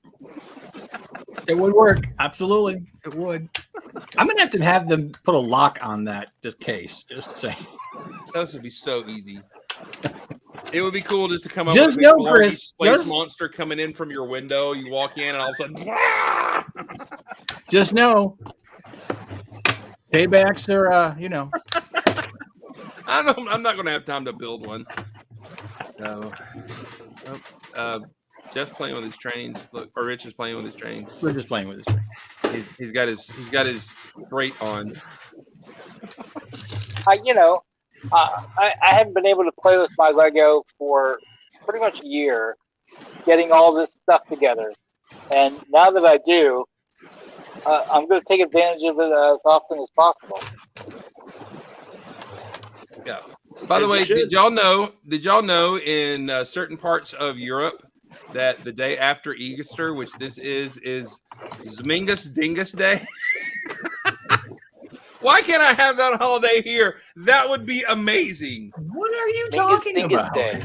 It would work. Absolutely. It would. I'm going to have them put a lock on this case. Just saying. That would be so easy. It would be cool just to come up Just with know, a large Chris, space monster coming in from your window. You walk in and all of a sudden, just know. Paybacks are, I'm not going to have time to build one. Jeff's playing with his trains. Look, or Rich is playing with his trains. We're just playing with his train. He's got his grate on. I haven't been able to play with my Lego for pretty much a year, getting all this stuff together. And now that I do, I'm going to take advantage of it as often as possible. Yeah. By the way, did y'all know in certain parts of Europe that the day after Easter, which this is Zmingus Dingus Day. Why can't I have that holiday here? That would be amazing. What are you Dingus talking Dingus about? Day.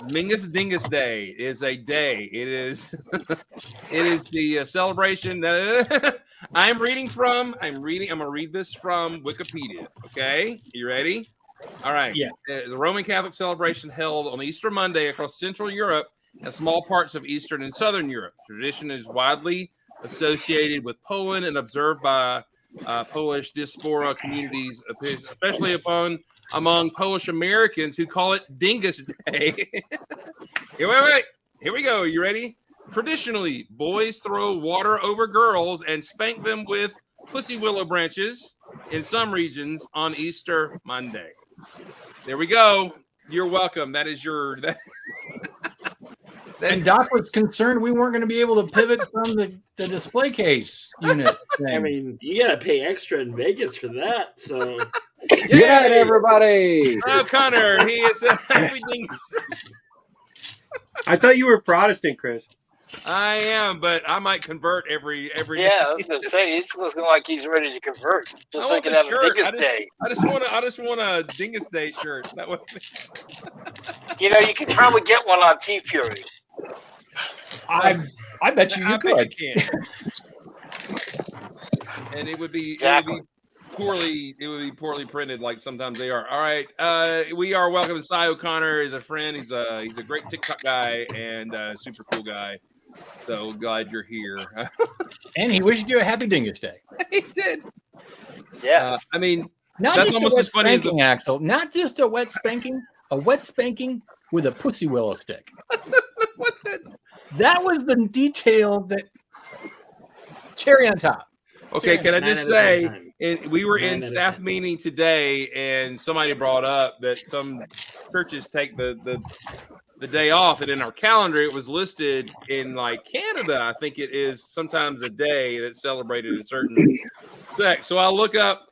Mingus Dingus Day is a day. It is the celebration. I'm gonna read this from Wikipedia. Okay, you ready? All right. Yeah. It's a Roman Catholic celebration held on Easter Monday across Central Europe and small parts of Eastern and Southern Europe. Tradition is widely associated with Poland and observed by Polish diaspora communities, especially among Polish Americans who call it Dingus Day. Wait. Here we go. You ready? Traditionally, boys throw water over girls and spank them with pussy willow branches in some regions on Easter Monday. There we go. You're welcome. That is your... And Doc was concerned we weren't going to be able to pivot from the display case unit thing. I mean, you gotta pay extra in Vegas for that. So, Good night, everybody. Oh, Connor, he is everything. I thought you were Protestant, Chris. I am, but I might convert every Yeah, day. I was gonna say he's looking like he's ready to convert, just I so he want can the have a shirt. Dingus Day. I just want a Dingus Day shirt. That would You know, you could probably get one on T Fury. I bet you I could. bet you can. And it would be poorly printed, like sometimes they are. All right, we are welcome to Cy O'Connor. Is a friend. He's a great TikTok guy and a super cool guy. So glad you're here. And he wished you a happy Dingus Day. He did. Yeah. I mean, Not that's just a almost wet as funny as spanking, Axel. Not just a wet spanking with a pussy willow stick. what the. That was the detail that cherry on top. Okay, can I just say, we were in 9 out of staff 10. meeting today, and somebody brought up that some churches take the day off, and in our calendar it was listed in like Canada. I think it is sometimes a day that's celebrated in certain sects. So I look up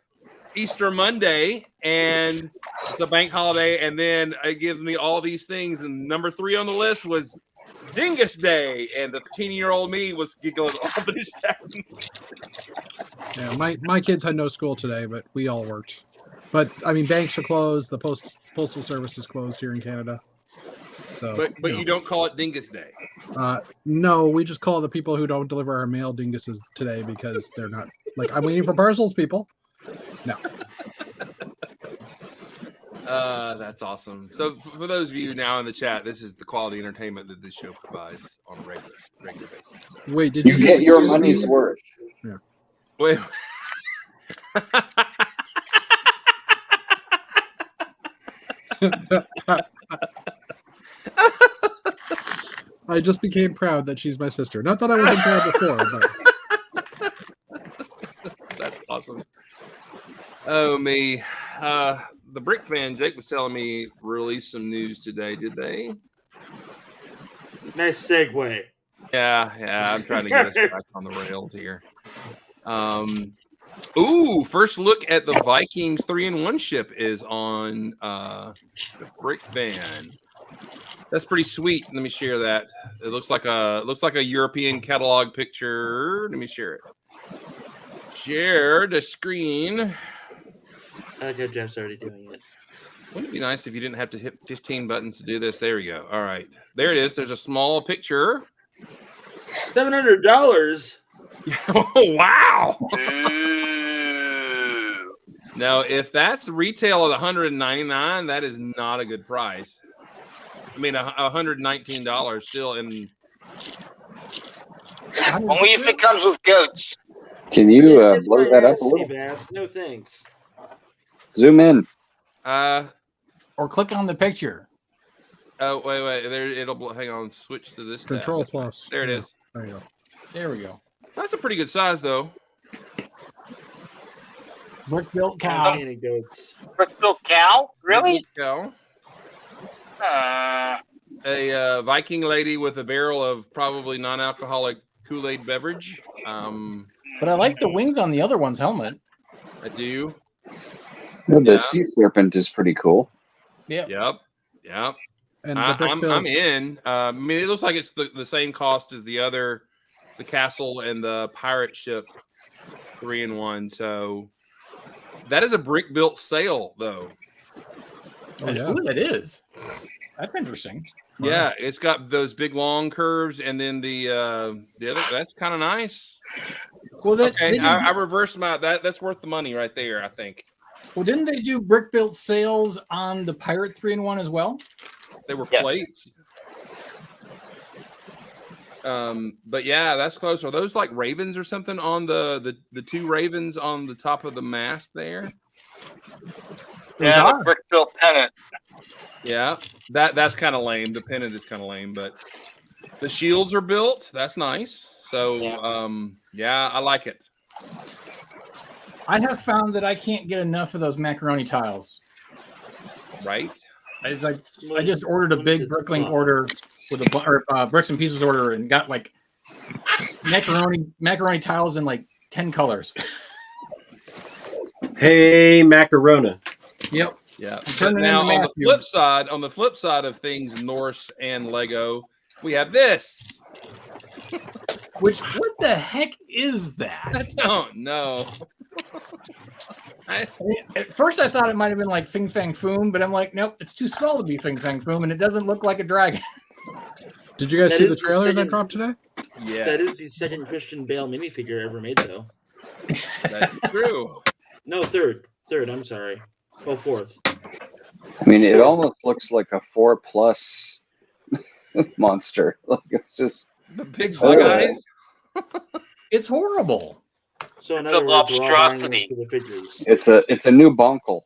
Easter Monday, and it's a bank holiday, and then it gives me all these things, and number 3 on the list was Dingus Day, and the 13-year-old me was giggling all this time. Yeah, my kids had no school today, but we all worked. But I mean, banks are closed. The postal service is closed here in Canada. So, But you don't call it Dingus Day. No, we just call the people who don't deliver our mail dinguses today because they're not like I'm waiting for parcels, people. No. That's awesome. So for those of you now in the chat, this is the quality entertainment that this show provides on a regular basis. Wait, did You you get your money's worth. Wait. I just became proud that she's my sister. Not that I wasn't proud before, but That's awesome. Oh me. The Brick fan Jake was telling me released some news today. Did they? Nice segue. Yeah. I'm trying to get us back on the rails here. First look at the Vikings 3-in-1 ship is on the Brick Van. That's pretty sweet. Let me share that. It looks like a European catalog picture. Let me share it. Share the screen. Okay, Jeff's already doing it. Wouldn't it be nice if you didn't have to hit 15 buttons to do this? There we go. All right. There it is. There's a small picture. $700. Oh, wow. Now, if that's retail at $199, that is not a good price. I mean, $119 still in. Only if it comes with goats. Can you It's blow my that up ass, a little? Seabass. No thanks. Zoom in. Or click on the picture. Oh, wait. There, it'll hang on. Switch to this. Control tab. plus. There it Yeah, is. There you go. There we go. That's a pretty good size, though. Brick built I've cow. seen any goats. Bristol cow? Really? Go. Uh, A Viking lady with a barrel of probably non-alcoholic Kool-Aid beverage. But I like the wings on the other one's helmet. I do. The sea serpent is pretty cool. Yep. And the brick build, I'm in. I mean, it looks like it's the same cost as the other the castle and the pirate ship 3-in-1. So that is a brick built sail, though. Oh, yeah. Ooh, it is. That's interesting. Yeah, it's got those big long curves, and then the other. That's kind of nice. Well, Okay, I reversed my that. That's worth the money right there, I think. Well, didn't they do brick built sails on the Pirate 3-in-1 as well? They were Yes. plates. But yeah, that's close. Are those like ravens or something on the two ravens on the top of the mast there? Yeah, the brick built pennant. Yeah, that's kind of lame. The pennant is kind of lame, but the shields are built. That's nice. So yeah, I like it. I have found that I can't get enough of those macaroni tiles. Right. I just ordered a big Bricklink order with a bricks and pieces order and got like macaroni tiles in like 10 colors. Hey, Macarona. Yep. Yeah. But now on the flip side of things, Norse and Lego, we have this. What the heck is that? I don't know. At first, I thought it might have been like Fing Fang Foom, but I'm like, nope, it's too small to be Fing Fang Foom, and it doesn't look like a dragon. Did you guys see the trailer that dropped today? Yeah. That is the second Christian Bale minifigure ever made, though. That's true. No, third. I'm sorry. Oh, fourth. I mean, it almost looks like a 4+ monster. Like it's just the big bug eyes. It's horrible. So in It's other a words, we're all buying this monstrosity. for the figures. it's a new bonkle.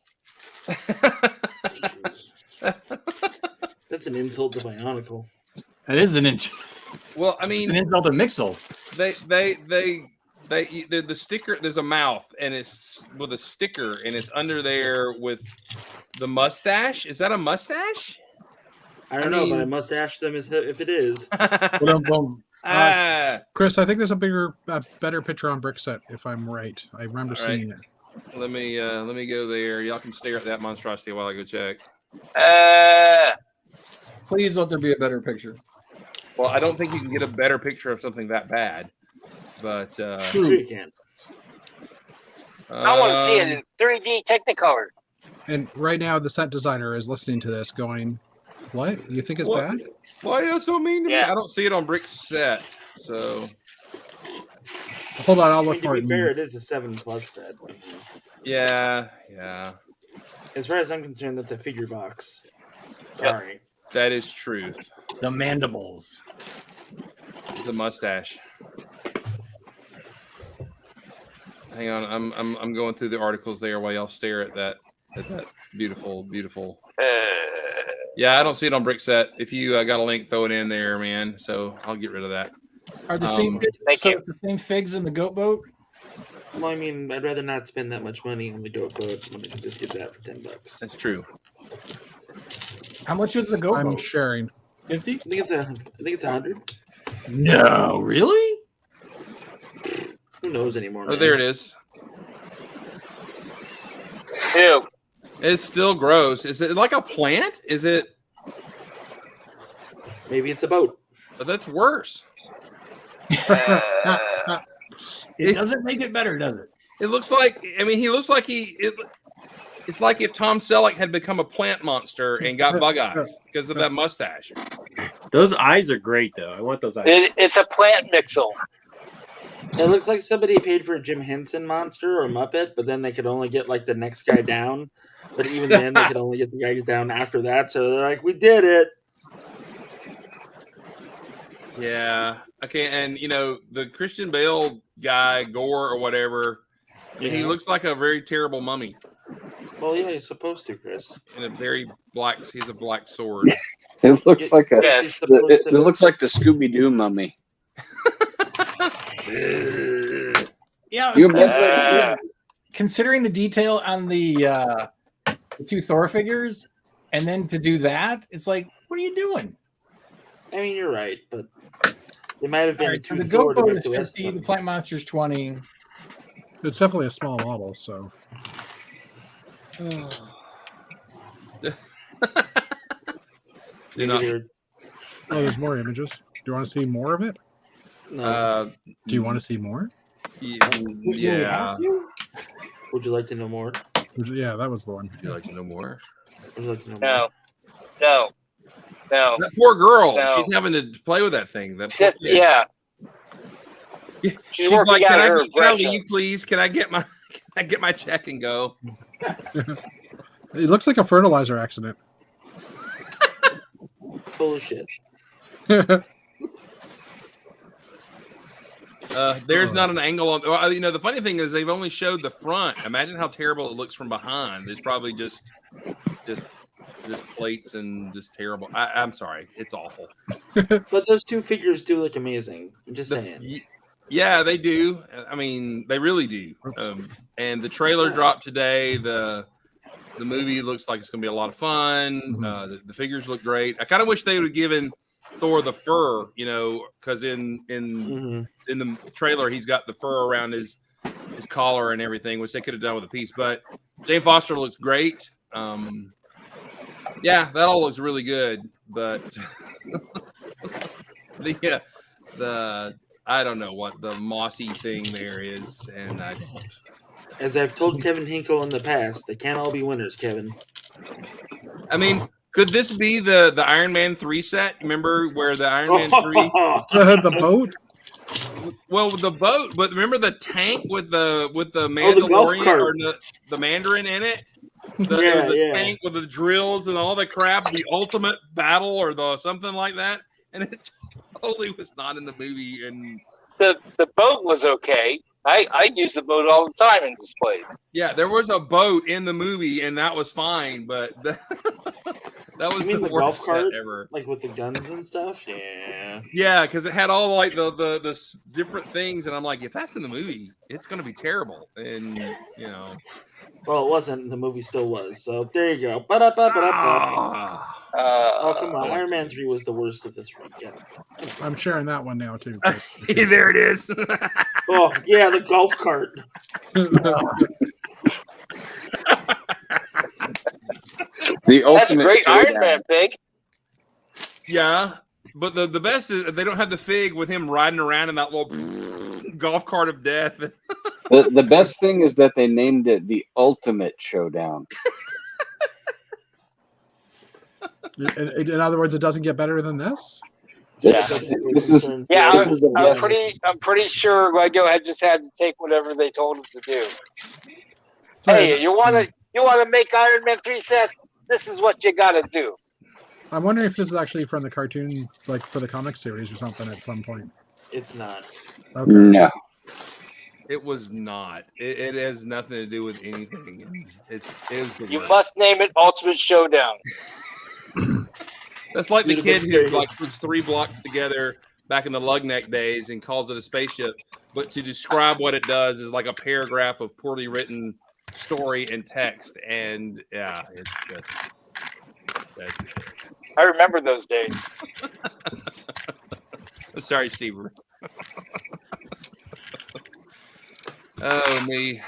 That's an insult to Bionicle. That is an inch. Well, I mean, an insult to Mixels. The sticker. There's a mouth, and it's with a sticker, and it's under there with the mustache. Is that a mustache? I don't know, but I must ask them if it is. Chris, I think there's a better picture on Brickset, if I'm right. I remember seeing it. Let me go there. Y'all can stare at that monstrosity while I go check. Please let there be a better picture. Well, I don't think you can get a better picture of something that bad, but Sure you can. I want to see it in 3D Technicolor. And right now, the set designer is listening to this, going, "What? You think it's bad? Why are you so mean to me? I don't see it on Brickset, so Hold on, I'll look for to it. be fair, it is a 7+ set. Yeah. As far as I'm concerned, that's a figure box. Sorry. That is truth. The mandibles. The mustache. Hang on, I'm going through the articles there while y'all stare at that beautiful. Yeah, I don't see it on Brickset. If you got a link, throw it in there, man. So I'll get rid of that. Are the same figs, it's the same figs in the goat boat? Well, I mean, I'd rather not spend that much money on the goat boat when I can just get that for $10. That's true. How much was the goat boat? I'm sharing. 50? I think it's 100. No, really? Who knows anymore? Oh, man? there it is. Ew. It's still gross. Is it like a plant? Is it? Maybe it's a boat. But that's worse. It doesn't make it better, does it? It looks like. I mean, he looks like it's like if Tom Selleck had become a plant monster and got bug eyes because of that mustache. Those eyes are great, though. I want those eyes. It's a plant mixel. It looks like somebody paid for a Jim Henson monster or Muppet, but then they could only get like the next guy down. But even then, they could only get the guy down after that. So they're like, "We did it." Yeah. Okay. And the Christian Bale guy, Gore or whatever, he looks like a very terrible mummy. Well, yeah, he's supposed to, Chris. In a very he's a black sword. It looks like Yes. it looks like the Scooby-Doo mummy. Yeah, You imagine- considering the detail on the two Thor figures, and then to do that, it's like, what are you doing? I mean, you're right, but it might have been Right, so too the goat sore to boat make is the rest 50, of the them. plant monster's 20. It's definitely a small model, so. Do not. Oh, there's more images. Do you want to see more of it? No. Do you want to see more? Yeah. Would you like to know more? Yeah, that was the one. Would you like to know more? Would you like to know No. No. No. That poor girl. No. She's having to play with that thing. That poor Just, kid. yeah. She's working like, out can her I aggression." leave, please? Can I get my check and go? It looks like a fertilizer accident. Full of shit. There's not an angle on. Well, the funny thing is they've only showed the front. Imagine how terrible it looks from behind. It's probably just plates and just terrible. I'm sorry, it's awful. But those two figures do look amazing. I'm just saying. Yeah, they do. I mean, they really do. And the trailer dropped today. The movie looks like it's going to be a lot of fun. The figures look great. I kind of wish they would have given Thor the fur, because in the trailer he's got the fur around his collar and everything, which they could have done with a piece. But Jane Foster looks great. Yeah, that all looks really good. But the I don't know what the mossy thing there is, and I don't. As I've told Kevin Hinkle in the past, they can't all be winners, Kevin. I mean, could this be the Iron Man 3 set? Remember where the Iron Man 3 The boat? Well, the boat, but remember the tank with the Mandalorian or the Mandarin in it? The tank with the drills and all the crap, the ultimate battle or the something like that, and it totally was not in the movie. And the boat was okay. I use the boat all the time in displays. Yeah, there was a boat in the movie, and that was fine, but that was the worst golf cart ever. Like with the guns and stuff. Yeah, because it had all like the different things, and I'm like, if that's in the movie, it's going to be terrible. And well, it wasn't. The movie still was. So there you go. Oh, come on. Iron Man 3 was the worst of the three. Yeah. I'm sharing that one now, too. There it is. Oh, yeah, the golf cart. The ultimate That's a great showdown. Iron Man pig. Yeah, but the best is they don't have the fig with him riding around in that little golf cart of death. The best thing is that they named it the Ultimate Showdown. In other words, it doesn't get better than this? I'm pretty sure Lego had just had to take whatever they told him to do. Hey, you want to make Iron Man 3 sets? This is what you got to do. I'm wondering if this is actually from the cartoon, like for the comic series or something at some point. It's not. Okay. No. It was not. It has nothing to do with anything. You must name it Ultimate Showdown. That's like the kid who puts 3 blocks together back in the Lugneck days and calls it a spaceship. But to describe what it does is like a paragraph of poorly written story and text. And yeah, it's just. I remember those days. Sorry, Steve. Oh, me.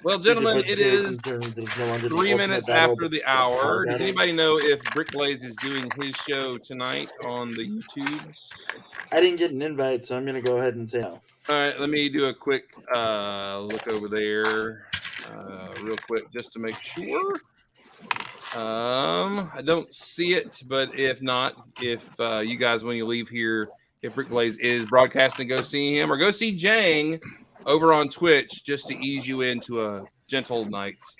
Well, gentlemen, it is 3 minutes after the hour. Does anybody know if Brickblaze is doing his show tonight on the YouTubes? I didn't get an invite, so I'm going to go ahead and say no. All right, let me do a quick look over there real quick just to make sure. I don't see it, but if not, if you guys, when you leave here, if Brickblaze is broadcasting, go see him or go see Jang over on Twitch just to ease you into a gentle night's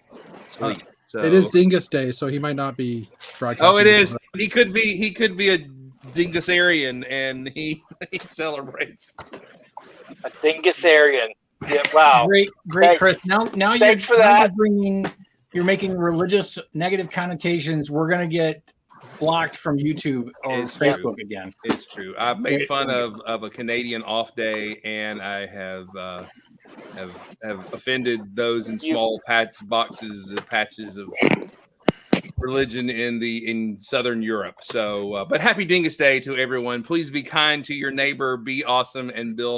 sleep. So it is Dingus Day, so he might not be broadcasting. Oh, it is. He could be a Dingusarian, and he celebrates. A Dingusarian. Yeah, wow. Great, Thanks. Chris. Now Thanks for that. You're making religious negative connotations. We're gonna get blocked from YouTube or Facebook again. It's true. I've made fun of a Canadian off day, and I have offended those in small patches of religion in Southern Europe. So, but happy Dingus Day to everyone. Please be kind to your neighbor, be awesome, and build